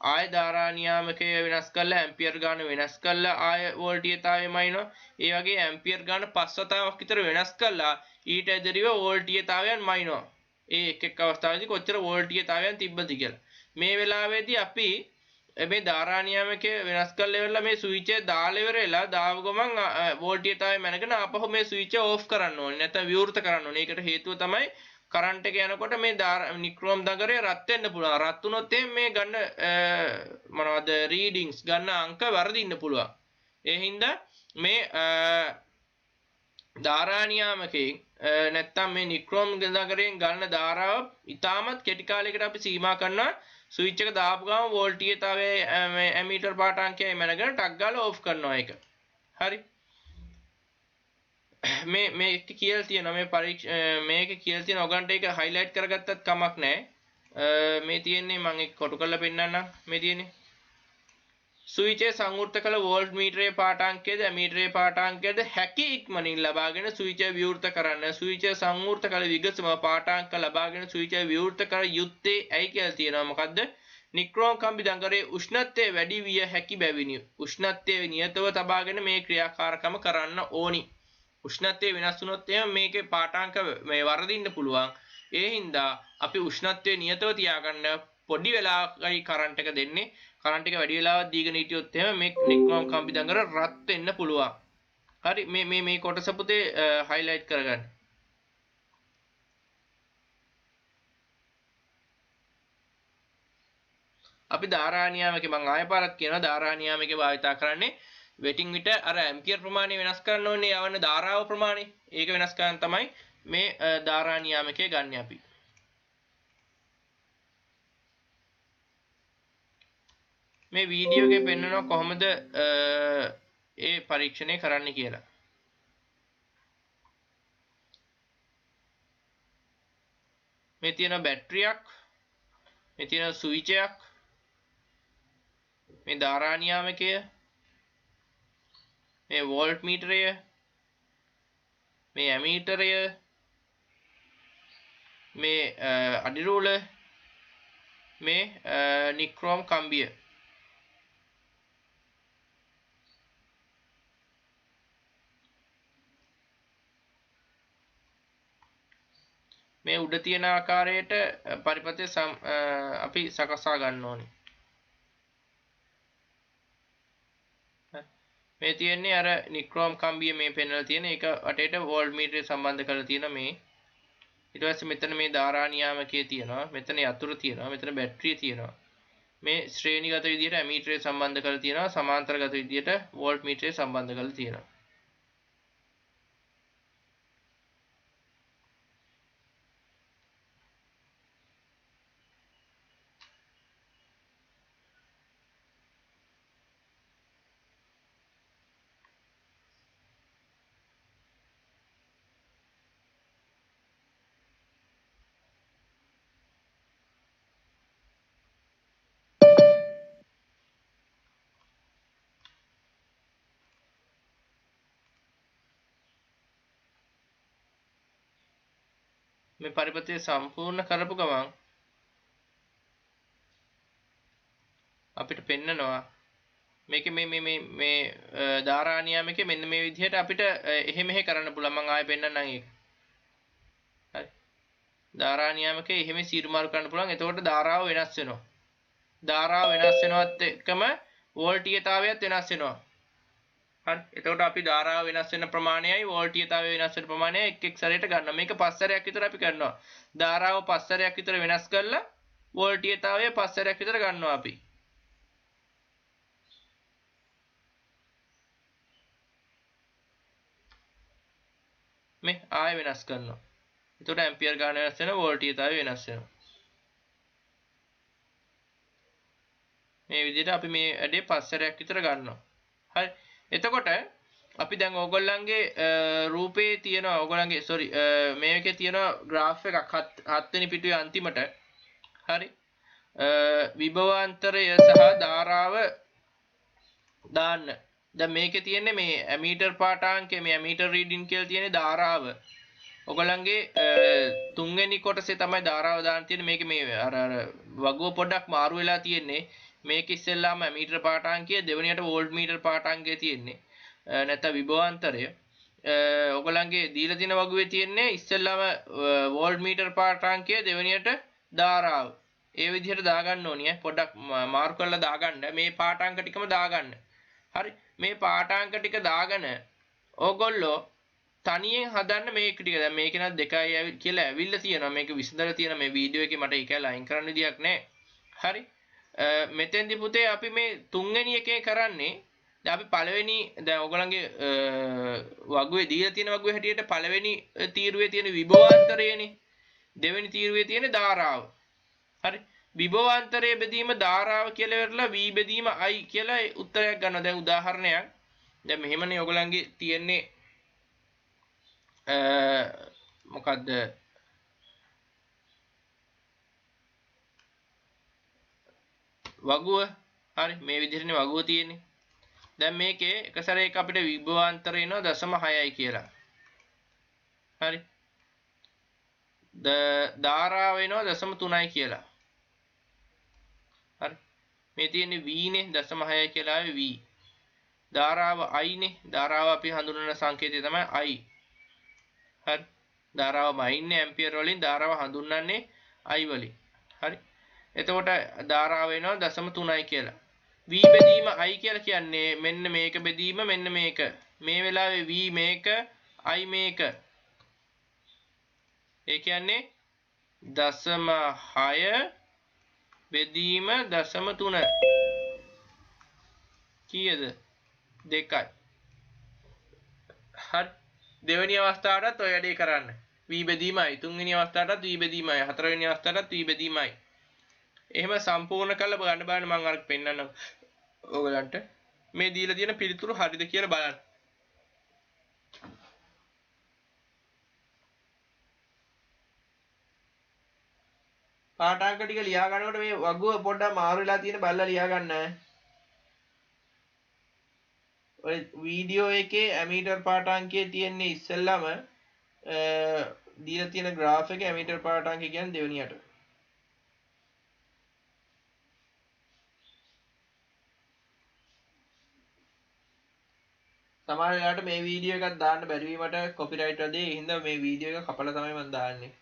ආය ධාරා නියාමකය වෙනස් කරලා ඇම්පියර් ගාන වෙනස් කරලා ආය වෝල්ටීයතාවයමයිනවා. ඒ වගේ ඇම්පියර් ගාන 5 වතාවක් විතර වෙනස් කරලා ඊට ඇදරිව වෝල්ටීයතාවයන් මයිනවා. ඒ එක් අවස්ථාවකදී කොච්චර වෝල්ටීයතාවයන් තිබ්බද කියලා. මේ වෙලාවේදී අපි මේ ධාරා නියාමකය වෙනස් කරලා ඉවරලා මේ ස්විච් එක දාලා ඉවරලා දාව ගමන් වෝල්ටීයතාවය මැනගෙන ආපහු මේ ස්විච් එක ඕෆ් කරන්න ඕනේ. නැත්නම් විවෘත කරන්න ඕනේ. ඒකට හේතුව තමයි කරන්ට් එක යනකොට මේ නික්‍රෝම් දඟරේ රත් වෙන්න පුළුවන්. රත් වුණොත් මේ ගන්න මොනවද රීඩින්ග්ස් ගන්න අංක වරදින්න පුළුවන්. ඒ හින්දා මේ ධාරා නියාමකයෙන් නැත්තම් මේ නික්‍රෝම් දඟරයෙන් ගන්න ධාරාව ඉතාමත් කෙටි කාලයකට අපි සීමා කරනවා. ස්විච් එක දාපු ගමන් වෝල්ටීයතාවය මේ ඇමීටර් පාඨාංකයයි මැනගෙන ටක් ගාලා ඕෆ් කරනවා ඒක. හරි. මේක කියලා තියෙනවා මේක කියලා තියෙන ඔයගන්ට ඒක highlight කරගත්තත් කමක් නැහැ. මේ තියෙන්නේ මම ඒක කොටු කරලා පෙන්නන්නම්. මේ තියෙන්නේ ස්විච් එක සංවෘත කළ වෝල්ට් මීටරයේ පාඨාංකයද ඇමීටරයේ පාඨාංකයද හැකි ඉක්මනින් ලබාගෙන ස්විච් එක විවෘත කරන්න. ස්විච් එක සංවෘත කළ විගසම පාඨාංක ලබාගෙන ස්විච් එක විවෘත කර යුත්තේ ඇයි කියලා තියෙනවා. මොකද්ද? නික්‍රෝම් කම්බි දඟරේ උෂ්ණත්වය වැඩි විය හැකි බැවිනි. උෂ්ණත්වය නියතව තබාගෙන මේ ක්‍රියාකාරකම කරන්න ඕනි. උෂ්ණත්වය වෙනස් වුණොත් එහෙනම් මේකේ පාඨාංක මේ වරදින්න පුළුවන්. ඒ හින්දා අපි උෂ්ණත්වයේ නියතව තියාගන්න පොඩි වෙලාවකයි කරන්ට් එක දෙන්නේ. කරන්ට් එක වැඩි වෙලාවක් දීගෙන හිටියොත් එහෙම මේ නික්‍රෝම් කම්බි දඟර රත් වෙන්න පුළුවන්. හරි මේ කොටස පුතේ highlight කරගන්න. අපි ධාරා නියාමකේ මම ආයෙ පාරක් කියනවා ධාරා නියාමකේ භාවිතා කරන්නේ වෙටින් විට අර ඇම්පියර් ප්‍රමාණය වෙනස් කරන්න ඕනේ යවන ධාරාව ප්‍රමාණය. ඒක වෙනස් කරන් තමයි මේ ධාරා නියාමකයේ ගන්න අපි. මේ වීඩියෝ එකේ පෙන්නනවා කොහොමද ඒ පරීක්ෂණය කරන්න කියලා. මේ තියෙන බැටරියක්, මේ තියෙන ස්විච් එකක්, මේ ධාරා නියාමකය, මේ වෝල්ට් මීටරය, මේ ඇමීටරය, මේ අඩිරූල, මේ නික්‍රෝම් කම්බිය. මේ උඩ තියෙන ආකාරයට පරිපථය අපි සකසා ගන්න ඕනේ. මේ තියෙන්නේ අර නික්‍රෝම් කම්බිය මේ පෙන්වලා තියෙන එක වටේට වෝල්ට් මීටරය සම්බන්ධ කරලා තියෙන මේ. ඊට පස්සේ මෙතන මේ ධාරා නියාමකයේ තියෙනවා. මෙතන යතුරු තියෙනවා. මෙතන බැටරිය තියෙනවා. මේ ශ්‍රේණිගත විදිහට ඇමීටරය සම්බන්ධ කරලා තියෙනවා. සමාන්තරගත විදිහට වෝල්ට් මීටරය සම්බන්ධ කරලා තියෙනවා. මේ පරිපථය සම්පූර්ණ කරපු ගමන් අපිට පෙන්නනවා මේක මේ ධාරා නියාමකයේ මෙන්න මේ විදිහට අපිට එහෙ කරන්න පුළුවන්. මම ආයෙ පෙන්නන්නම් ඒක. හරි. ධාරා නියාමකයේ එහෙම සීරුමාරු කරන්න පුළුවන්. එතකොට ධාරාව වෙනස් වෙනවා. ධාරාව වෙනස් වෙනවත් එක්කම වෝල්ටීයතාවයත් වෙනස් වෙනවා. හරි. එතකොට අපි ධාරාව වෙනස් වෙන ප්‍රමාණයයි වෝල්ටීයතාවය වෙනස් වෙන ප්‍රමාණයයි එක් එක් සැරේට ගන්නවා. මේක පස් සැරයක් විතර අපි කරනවා. ධාරාව පස් සැරයක් විතර වෙනස් කරලා වෝල්ටීයතාවය පස් සැරයක් විතර ගන්නවා අපි. මේ ආයෙ වෙනස් කරනවා. එතකොට ඇම්පියර් ගාන වෙනස් වෙනවා වෝල්ටීයතාවය වෙනස් වෙනවා. මේ විදිහට අපි මේ වැඩේ පස් සැරයක් විතර ගන්නවා. හරි. එතකොට අපි දැන් ඕගොල්ලන්ගේ රූපේ තියෙන ඕගොල්ලන්ගේ මේකේ තියෙන graph එකක් 7 වෙනි පිටුවේ අන්තිමට හරි විභවාන්තරය සහ ධාරාව දාන්න. දැන් මේකේ තියෙන්නේ මේ ඇමීටර් පාඨාංකය මේ ඇමීටර් රීඩින් කියලා තියෙන්නේ ධාරාව. ඔයගොල්ලන්ගේ තුන්වෙනි කොටසේ තමයි ධාරාව දාන්න තියෙන්නේ. මේකේ මේ අර වගුව පොඩ්ඩක් මාරු වෙලා තියෙන්නේ. මේක ඉස්සෙල්ලාම ඇමීටර් පාඨාංකය දෙවෙනියට වෝල්ට් මීටර් පාඨාංකය තියෙන්නේ. නැත්නම් විභවාන්තරය. ඔයගොල්ලන්ගේ දීලා තියෙන වගුවේ තියෙන්නේ ඉස්සෙල්ලාම වෝල්ට් මීටර් පාඨාංකය දෙවෙනියට ධාරාව. ඒ විදිහට දාගන්න ඕනිය. පොඩ්ඩක් මාරු කරලා දාගන්න. මේ පාඨාංක ටිකම දාගන්න. හරි. මේ පාඨාංක ටික දාගෙන ඕගොල්ලෝ තනියෙන් හදන්න මේක ටික. දැන් මේකේ නම් 2යි කියලා ඇවිල්ලා තියෙනවා. මේක විසඳලා තියෙන මේ වීඩියෝ එකේ මට ඒක ලයින් කරන්න විදියක් නැහැ. හරි. මෙතෙන්දි පුතේ අපි මේ තුන්වෙනි එකේ කරන්නේ දැන් අපි පළවෙනි දැන් ඔයගොල්ලන්ගේ වගුවේ දීලා තියෙන වගුවේ හැටියට පළවෙනි තීරුවේ තියෙන විභවාන්තරයනේ. දෙවෙනි තීරුවේ තියෙන ධාරාව. හරි. විභවාන්තරයේ බෙදීම ධාරාව කියලා ඉවරලා v බෙදීම i කියලා උත්තරයක් ගන්නවා. දැන් උදාහරණයක්. දැන් මෙහෙමනේ ඔයගොල්ලන්ගේ තියෙන්නේ මොකද්ද වගුව. හරි. මේ විදිහටනේ වගුව තියෙන්නේ. දැන් මේකේ එක සැරේක අපිට විභවාන්තරය එනවා 0.6යි කියලා. හරි. ධාරාව එනවා 0.3යි කියලා. හරි. මේ තියෙන්නේ v නේ 0.6යි කියලා ආවේ v. ධාරාව i නේ. ධාරාව අපි හඳුනන සංකේතය තමයි i. හරි. ධාරාව මයින්නේ ඇම්පියර් වලින් ධාරාව හඳුන්වන්නේ I වලින්. හරි. එතකොට ධාරාව වෙනවා 0.3යි කියලා. V බෙදීම I කියලා කියන්නේ මෙන්න මේක බෙදීම මෙන්න මේක. මේ වෙලාවේ V මේක I මේක. ඒ කියන්නේ 0.6 බෙදීම 0.3 කීයද? 2යි. හරි. දෙවෙනි අවස්ථාවටත් ඔය වැඩේ කරන්න. V බෙදීමයි. තුන්වෙනි අවස්ථාවටත් V බෙදීමයි. හතරවෙනි අවස්ථාවටත් V බෙදීමයි. එහෙම සම්පූර්ණ කරලා බලන්න මම අර පෙන්නන්නම් ඔයගලන්ට. මේ දීලා තියෙන පිළිතුරු හරිද කියලා බලන්න. පාඨාංක ටික ලියා ගන්නකොට මේ වගුව පොඩ්ඩක් මාරු වෙලා තියෙන බලලා ලියා ගන්න. ඔය වීඩියෝ එකේ ඇමීටර් පාඨාංකයේ තියෙන්නේ ඉස්සෙල්ලාම දීලා තියෙන graph එකේ ඇමීටර් පාඨාංකය කියන්නේ දෙවෙනියට. සමහර වෙලාවට මේ වීඩියෝ එකක් දාන්න බැරි වීමට කොපිරයිට් වැඩේ. ඒ හින්දා මේ වීඩියෝ එක කපලා තමයි මම දාන්නේ.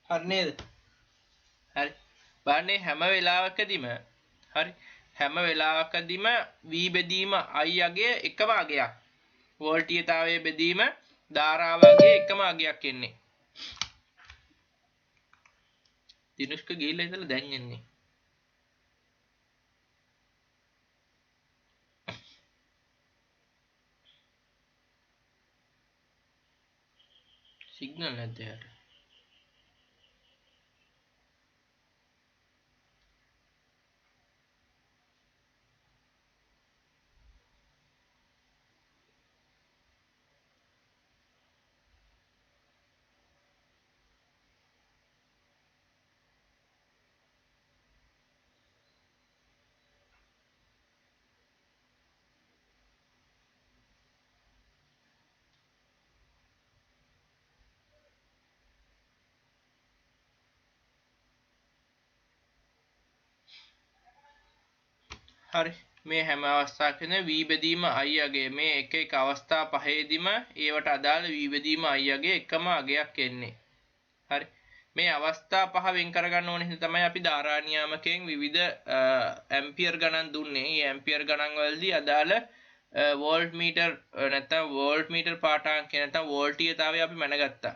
හරි නේද? හරි. බලන්න හැම වෙලාවකදීම හරි හැම වෙලාවකදීම V බෙදීම I අගය එකම අගයක්. වෝල්ටීයතාවයේ බෙදීම ධාරාවගේ එකම අගයක් එන්නේ. දිනුෂ්ක ගිහිල්ලා ඉඳලා දැන් එන්නේ. සිග්නල් නැද්ද යාට? හරි මේ හැම අවස්ථාවකම V බෙදීම I අගය මේ එක එක අවස්ථා පහේදීම ඒවට අදාළ V බෙදීම I අගය එකම අගයක් එන්නේ. හරි මේ අවස්ථා පහ වෙන් කරගන්න ඕන හින්දා තමයි අපි ධාරා නියාමකයෙන් විවිධ ඇම්පියර් ගණන් දුන්නේ. මේ ඇම්පියර් ගණන් වලදී අදාළ වෝල්ට් මීටර් නැත්නම් වෝල්ට් මීටර් පාඨාංකය නැත්නම් වෝල්ටීයතාවය අපි මැනගත්තා.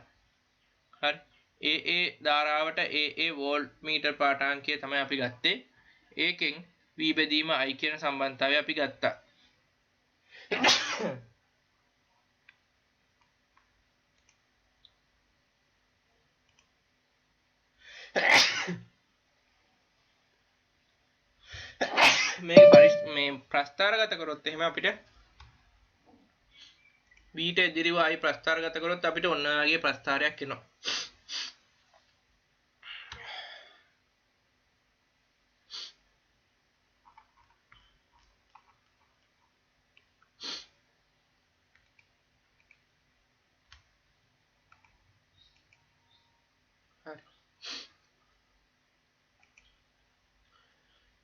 හරි ඒ ධාරාවට ඒ වෝල්ට් මීටර් පාඨාංකය තමයි අපි ගත්තේ. ඒකෙන් V බෙදීම I කියන සම්බන්ධතාවය අපි ගත්තා. මේ ප්‍රස්ථාරගත කරොත් එහෙම අපිට V ට ඉදිරිව I ප්‍රස්ථාරගත කරොත් අපිට ඔන්න ඔයගේ ප්‍රස්ථාරයක් එනවා. හරි.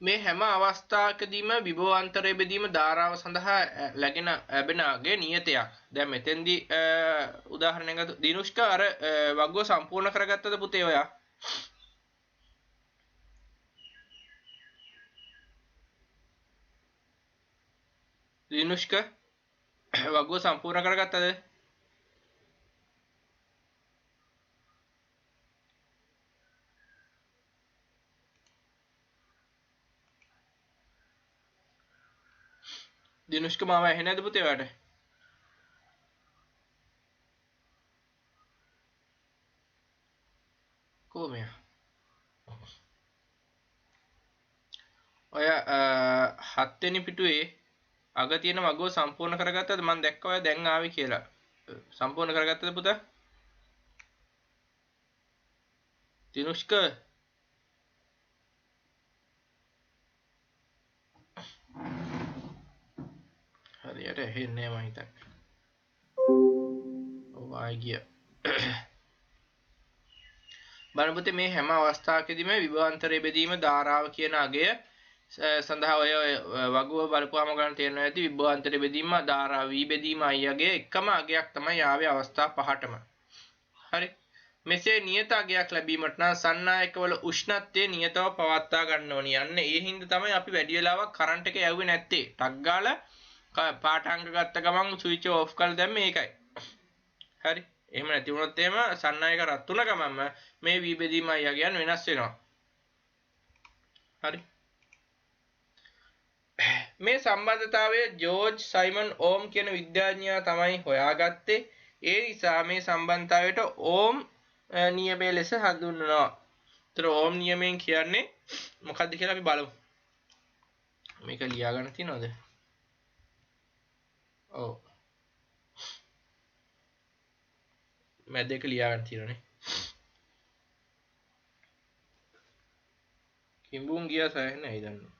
මේ හැම අවස්ථාවකදීම විභවාන්තරය බෙදීම ධාරාව සඳහා ලැබෙන ලැබෙනාගේ නියතයක්. දැන් මෙතෙන්දී උදාහරණයක් ගත්ත දිනුෂ්ක අර වග්ගුව සම්පූර්ණ කරගත්තද පුතේ ඔයා? දිනුෂ්ක වග්ගුව සම්පූර්ණ කරගත්තද? දිනුෂ්ක මාව ඇහෙන්නේ නැද්ද පුතේ ඔයාට? කොහොමද? ඔය 7 වෙනි පිටුවේ අග තියෙන වගුව සම්පූර්ණ කරගත්තද? මම දැක්කා ඔයා දැන් ආවේ කියලා. සම්පූර්ණ කරගත්තද පුතා? දිනුෂ්ක හරියට ඇහෙන්නේ නැහැ මම හිතන්නේ. ඔව් ආයි ගියා. බලන්න පුතේ මේ හැම අවස්ථාවකදීම විභවාන්තරය බෙදීම ධාරාව කියන අගය සඳහා ඔය වගුව බලපුවාම ගන්න තේරෙනවා ඇති විභවාන්තරය බෙදීම ධාරාව v බෙදීම i අගය එකම අගයක් තමයි ආවේ අවස්ථා පහටම. හරි. මෙසේ නියත අගයක් ලැබීමට නම් සන්නායකවල උෂ්ණත්වය නියතව පවත්වා ගන්න ඕනි. යන්නේ ඒ හින්දා තමයි අපි වැඩි වෙලාවක් කරන්ට් එක යවුවේ නැත්තේ. ටක් ගාලා පාඨාංග ගත්ත ගමන් ස්විච් ඔෆ් කරලා දැම්මේ ඒකයි. හරි. එහෙම නැති වුණොත් එහෙම සන්නායක රත් වුණ ගමන්ම මේ v බෙදීම i අගයන් වෙනස් වෙනවා. හරි. මේ සම්බන්ධතාවය ජෝර්ජ් සයිමන් ඕම් කියන විද්‍යාඥයා තමයි හොයාගත්තේ. ඒ නිසා මේ සම්බන්ධතාවයට ඕම් නියමයේ ලෙස හඳුන්වනවා. ඒතර ඕම් නියමයෙන් කියන්නේ මොකක්ද කියලා අපි බලමු. මේක ලියා ගන්න තියනවද? ඔව්. මැද එක ලියා ගන්න තියෙනනේ. කිඹුන් ගියා සෑහෙන ඇයි දන්නේ.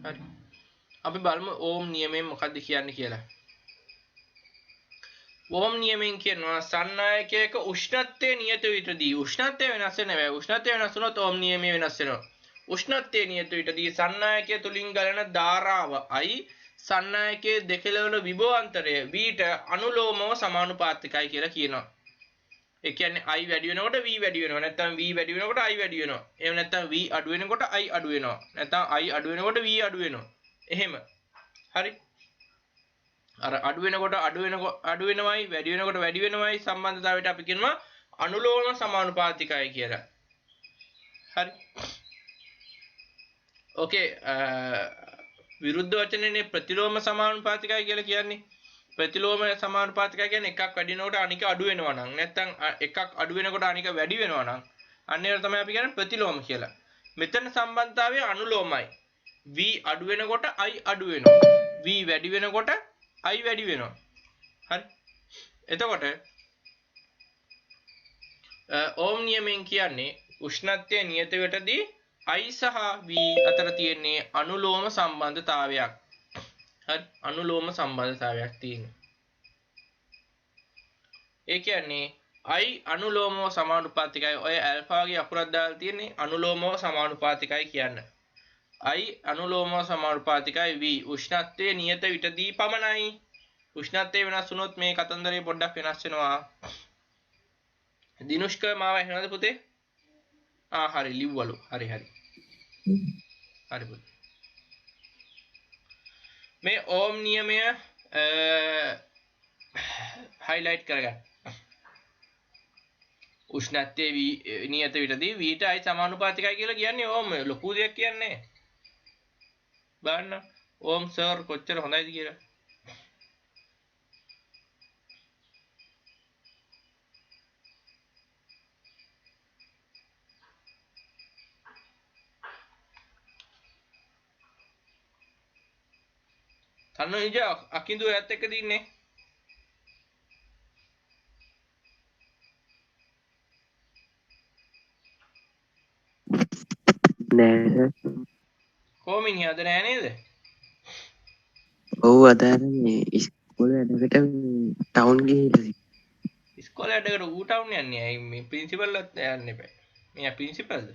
හරි. අපි බලමු ඕම් නියමයෙන් මොකක්ද කියන්නේ කියලා. ඕම් නියමයෙන් කියනවා සන්නායකයක උෂ්ණත්වයේ නියත විටදී උෂ්ණත්වය වෙනස් වෙන්නේ නැහැ. උෂ්ණත්වය වෙනස් වුණොත් ඕම් නියමය වෙනස් වෙනවා. උෂ්ණත්වයේ නියත විටදී සන්නායකය තුලින් ගලන ධාරාව I සන්නායකයේ දෙකළවල විභවාන්තරය v ට අනුලෝමව සමානුපාතිකයි කියලා කියනවා. ඒ කියන්නේ I වැඩි වෙනකොට v වැඩි වෙනවා. නැත්නම් v වැඩි වෙනකොට I වැඩි වෙනවා. එහෙම නැත්නම් v අඩු වෙනකොට I අඩු වෙනවා. නැත්නම් I අඩු වෙනකොට v අඩු වෙනවා. එහෙම. හරි. අර අඩු වෙනකොට අඩු වෙනවයි වැඩි වෙනකොට වැඩි වෙනවයි සම්බන්ධතාවයට අපි කියනවා අනුලෝම සමානුපාතිකයි කියලා. හරි. ඕකේ විරුද්ධ වචනේනේ ප්‍රතිලෝම සමානුපාතිකයි කියලා කියන්නේ. ප්‍රතිලෝම සමානුපාතිකයි කියන්නේ එකක් වැඩි වෙනකොට අනික අඩු වෙනවා නම් නැත්නම් එකක් අඩු වෙනකොට අනික වැඩි වෙනවා නම් අන්න ඒක තමයි අපි කියන්නේ ප්‍රතිලෝම කියලා. මෙතන සම්බන්ධතාවය අනුලෝමයි. v අඩු වෙනකොට I අඩු වෙනවා. v වැඩි වෙනකොට I වැඩි වෙනවා. හරි. එතකොට ඕම් නියමයෙන් කියන්නේ උෂ්ණත්වයේ නියත වටදී I සහ v අතර තියෙන්නේ අනුලෝම සම්බන්ධතාවයක්. හරි. අනුලෝම සම්බන්ධතාවයක් තියෙනවා. ඒ කියන්නේ I අනුලෝමව සමානුපාතිකයි. ඔය ඇල්ෆා වගේ අකුරක් දාලා තියෙන්නේ අනුලෝමව සමානුපාතිකයි කියන්නේ. I අනුලෝමව සමානුපාතිකයි v උෂ්ණත්වයේ නියත විටදී පමණයි. උෂ්ණත්වය වෙනස් වුණොත් මේ කතන්දරේ පොඩ්ඩක් වෙනස් වෙනවා. දිනුෂ්ක මාව ඇහෙනවද පුතේ? හරි ලිව්වලු. හරි. හරි පුතේ. මේ ඕම් නියමය highlight කරගන්න. උෂ්ණත්වයේ නියත විටදී v ට I සමානුපාතිකයි කියලා කියන්නේ ඕම් ලොකු දෙයක් කියන්නේ. බලන්න ඕම් සර් කොච්චර හොඳයිද කියලා. තනුජ අකින්දු ඇත් එක්ක දින්නේ. නෑ කොමින් අද නෑ නේද? ඔව් අද මේ ඉස්කෝලේ වැඩකට ටවුන් ගිහිල්ලා ඉස්කෝලේ වැඩකට ඌ ටවුන් යන්නේ. ඇයි මේ ප්‍රින්සිපල්වත් යන්න එපා. මෙයා ප්‍රින්සිපල්ද?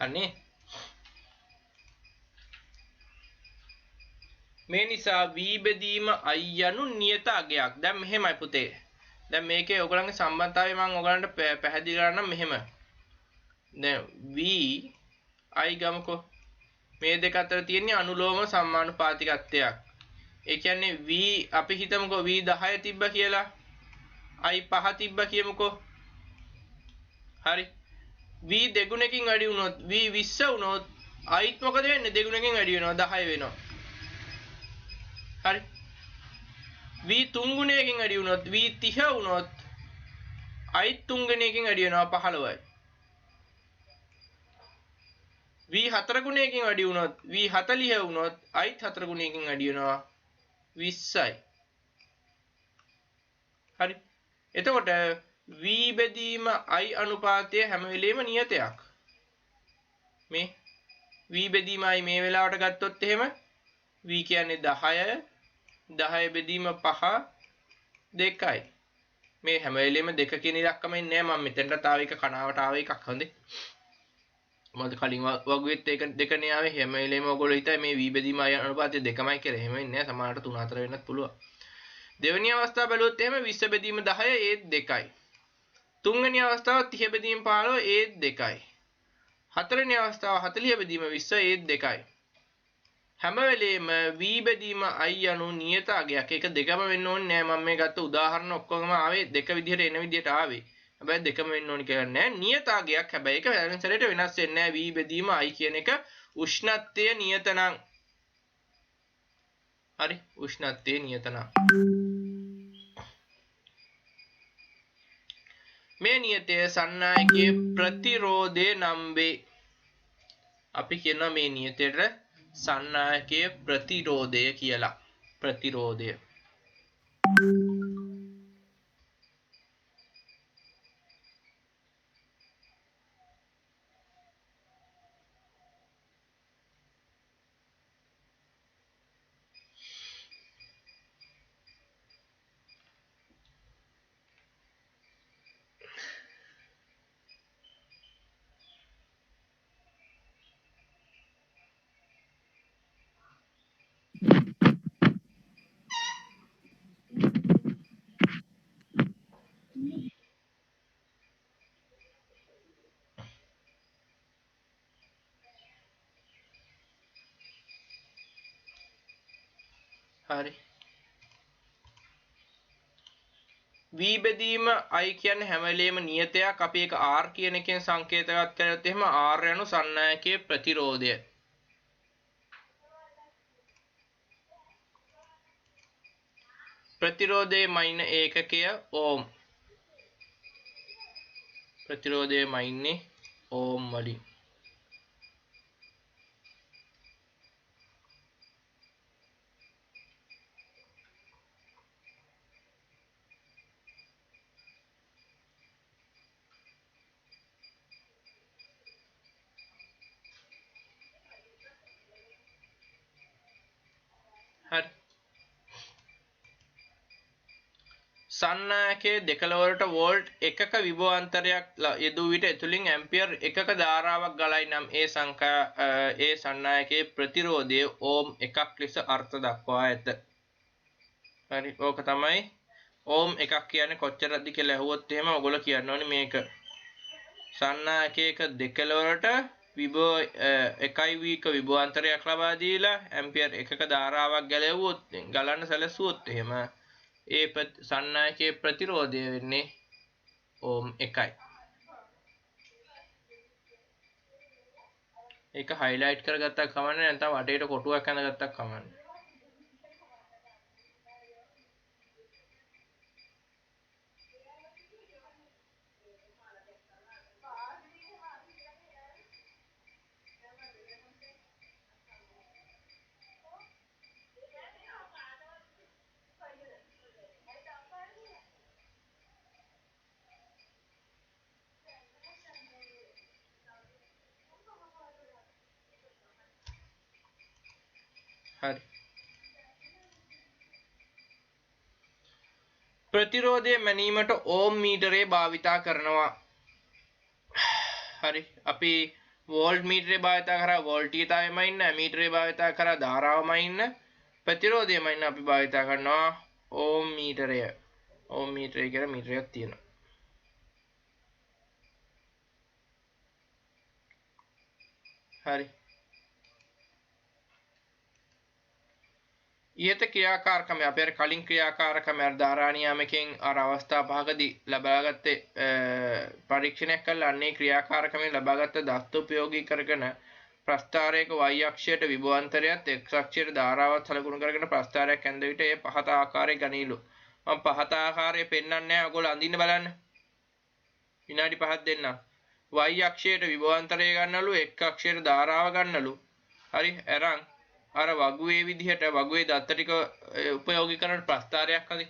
අනේ මේ නිසා v බෙදීම i යනු නියත අගයක්. දැන් මෙහෙමයි පුතේ. දැන් මේකේ ඔයගලන්ගේ සම්බන්ධතාවය මම ඔයගලන්ට පැහැදිලි කරන්නම් මෙහෙම. දැන් v i ගමකෝ. මේ දෙක අතර තියෙන අනුලෝම සමානුපාතිකත්වයක්. ඒ කියන්නේ v අපි හිතමුකෝ v 10 තිබ්බ කියලා. i 5 තිබ්බ කියමුකෝ. හරි. v දෙගුණකින් වැඩි වුණොත් v 20 වුණොත් i මොකද වෙන්නේ? දෙගුණකින් වැඩි වෙනවා 10 වෙනවා. හරි. v 3 ගුණයකින් වැඩි වුණොත් v 30 වුණොත් i 3 ගුණයකින් වැඩි වෙනවා 15යි. v 4 ගුණයකින් වැඩි වුණොත් v 40 වුණොත් i 4 ගුණයකින් වැඩි වෙනවා 20යි. හරි. එතකොට v බෙදීම i අනුපාතය හැම වෙලෙම නියතයක්. මේ v බෙදීම i මේ වෙලාවට ගත්තොත් එහෙම v කියන්නේ 10 10 බෙදීම 5 2යි. මේ හැම වෙලෙම 2 කියන ඉලක්කම ඉන්නේ නැහැ. මම මෙතෙන්ට තාව එක කනාවට ආව එකක් හොඳේ. මොකද කලින් වගුවෙත් ඒක දෙකනේ ආවේ. හැම වෙලෙම ඔයගොල්ලෝ හිතයි මේ v බෙදීම i අනුපාතය දෙකමයි කියලා. එහෙම ඉන්නේ නැහැ. සමහරට 3 4 වෙන්නත් පුළුවන්. දෙවෙනි අවස්ථාව බැලුවොත් එහෙම 20 බෙදීම 10 ඒත් 2යි. තුන්වෙනි අවස්ථාව 30 බෙදීම 15 ඒත් 2යි. හතරවෙනි අවස්ථාව 40 බෙදීම 20 ඒත් 2යි. හැම වෙලේම v බෙදීම i යනු නියත අගයක්. ඒක දෙකම වෙන්න ඕනේ නෑ. මම මේ ගත්ත උදාහරණ ඔක්කොම ආවේ දෙක විදිහට එන විදිහට ආවේ. හැබැයි දෙකම වෙන්න ඕනේ කියලා නෑ. නියත අගයක්. හැබැයි ඒක වෙනසට වෙනස් වෙන්නේ නෑ. v බෙදීම i කියන එක උෂ්ණත්වය නියත නම්. හරි. උෂ්ණත්වය නියත නම්. මේ නියතය සන්නායකයේ ප්‍රතිරෝධය නම් වේ. අපි කියනවා මේ නියතයට සන්නායකයේ ප්‍රතිරෝධය කියලා. ප්‍රතිරෝධය. හරි. v බෙදීම i කියන්නේ හැම වෙලේම නියතයක්. අපි ඒක r කියන එකෙන් සංකේතවත් කරලා එහෙම r යනු සන්නායකයේ ප්‍රතිරෝධය. ප්‍රතිරෝධයේ මයින ඒකකය ඕම්. ප්‍රතිරෝධයේ මයින්නේ ඕම් වලින්. හරි. සන්නායකයේ දෙකලවරට වෝල්ට් එකක විභවාන්තරයක් යෙදූ විට එතුලින් ඇම්පියර් එකක ධාරාවක් ගලයි නම් ඒ සන්නායකයේ ප්‍රතිරෝධය ඕම් එකක් ලෙස අර්ථ දක්වා ඇත. හරි. ඕක තමයි ඕම් එකක් කියන්නේ කොච්චරද කියලා ඇහුවොත් එහෙම ඔයගොල්ලෝ කියන්න ඕනේ මේක. සන්නායකයක දෙකලවරට විභව 1v ක විභවාන්තරයක් ලබා දීලා ඇම්පියර් 1ක ධාරාවක් ගැලෙව්වොත් ගලන්න සැලසුවොත් එහෙම ඒ සන්නායකයේ ප්‍රතිරෝධය වෙන්නේ ඕම් 1යි. ඒක හයිලයිට් කරගත්තක් කමන්නේ නැත්නම් වටේට කොටුවක් ඇඳගත්තක් කමන්නේ. හරි. ප්‍රතිරෝධය මැනීමට ඕම් මීටරේ භාවිතා කරනවා. හරි. අපි වෝල්ට් මීටරේ භාවිතා කරා වෝල්ටීයතාවෙම ඉන්න, ඇමීටරේ භාවිතා කරා ධාරාවම ඉන්න, ප්‍රතිරෝධයම ඉන්න අපි භාවිතා කරනවා ඕම් මීටරය. ඕම් මීටරය කියලා මීටරයක් තියෙනවා. හරි. ඉහත ක්‍රියාකාරකම අපි අර කලින් ක්‍රියාකාරකම අර ධාරා නියාමකයෙන් අර අවස්ථා පහකදී ලබාගත්තේ පරීක්ෂණයක් කළා අන්නේ ක්‍රියාකාරකමෙන් ලබාගත් දස්ත උපයෝගී කරගෙන ප්‍රස්ථාරයක y අක්ෂයට විභවාන්තරයත් x අක්ෂයට ධාරාවත් සලකුණු කරගෙන ප්‍රස්ථාරයක් ඇඳ විට ඒ පහත ආකාරයේ ගනීලු. මම පහත ආකාරය පෙන්වන්නේ නැහැ. ඔයගොල්ලෝ අඳින්න බලන්න. විනාඩි 5ක් දෙන්න. y අක්ෂයට විභවාන්තරය ගන්නලු x අක්ෂයට ධාරාව ගන්නලු. හරි අරන් අර වගුවේ විදිහට වගුවේ දත්ත ටික උපයෝගී කරන ප්‍රස්ථාරයක් හරි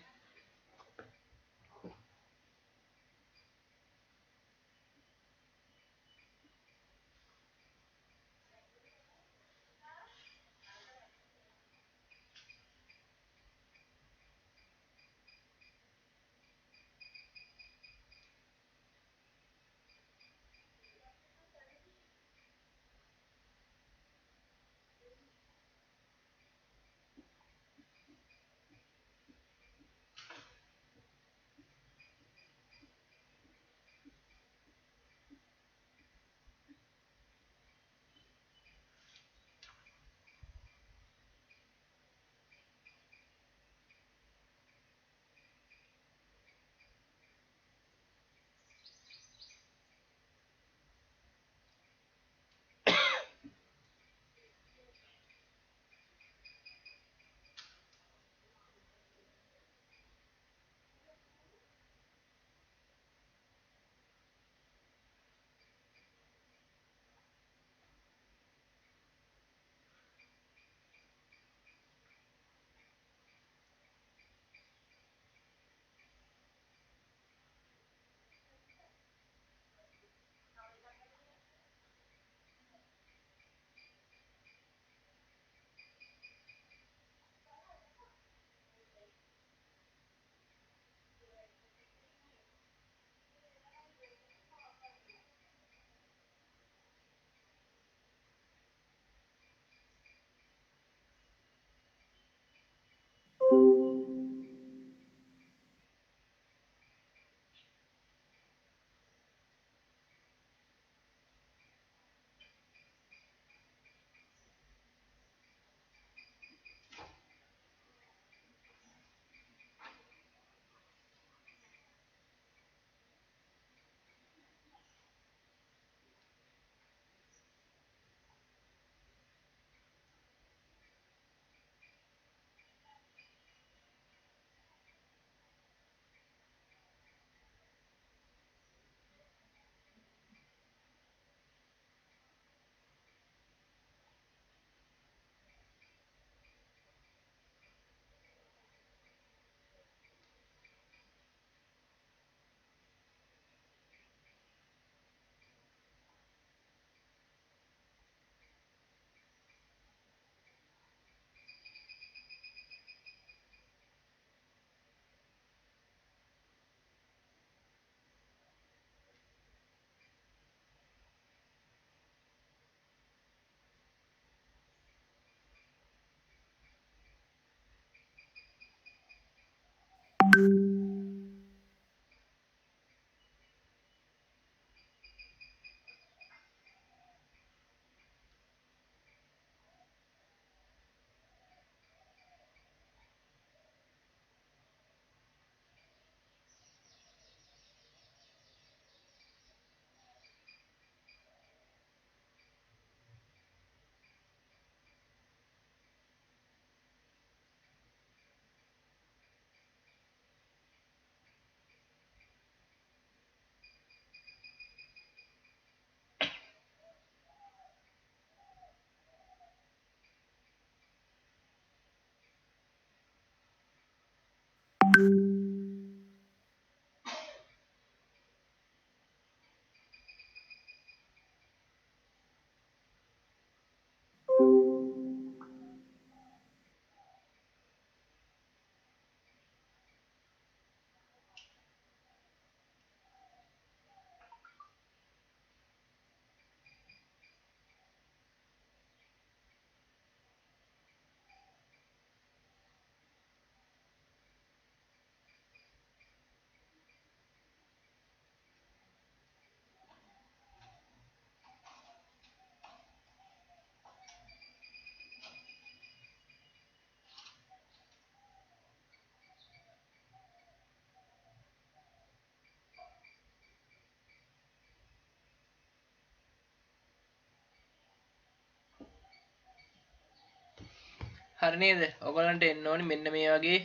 හරි නේද? ඔයගලන්ට එන්න ඕනි මෙන්න මේ වගේ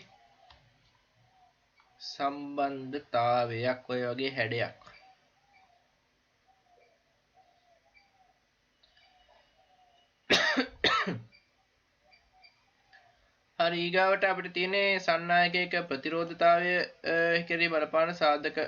සම්බන්ධතාවයක් ඔය වගේ හැඩයක්. හරි ඊගාවට අපිට තියෙන්නේ සන්නායකයක ප්‍රතිරෝධතාවය කෙරෙහි බලපාන සාධක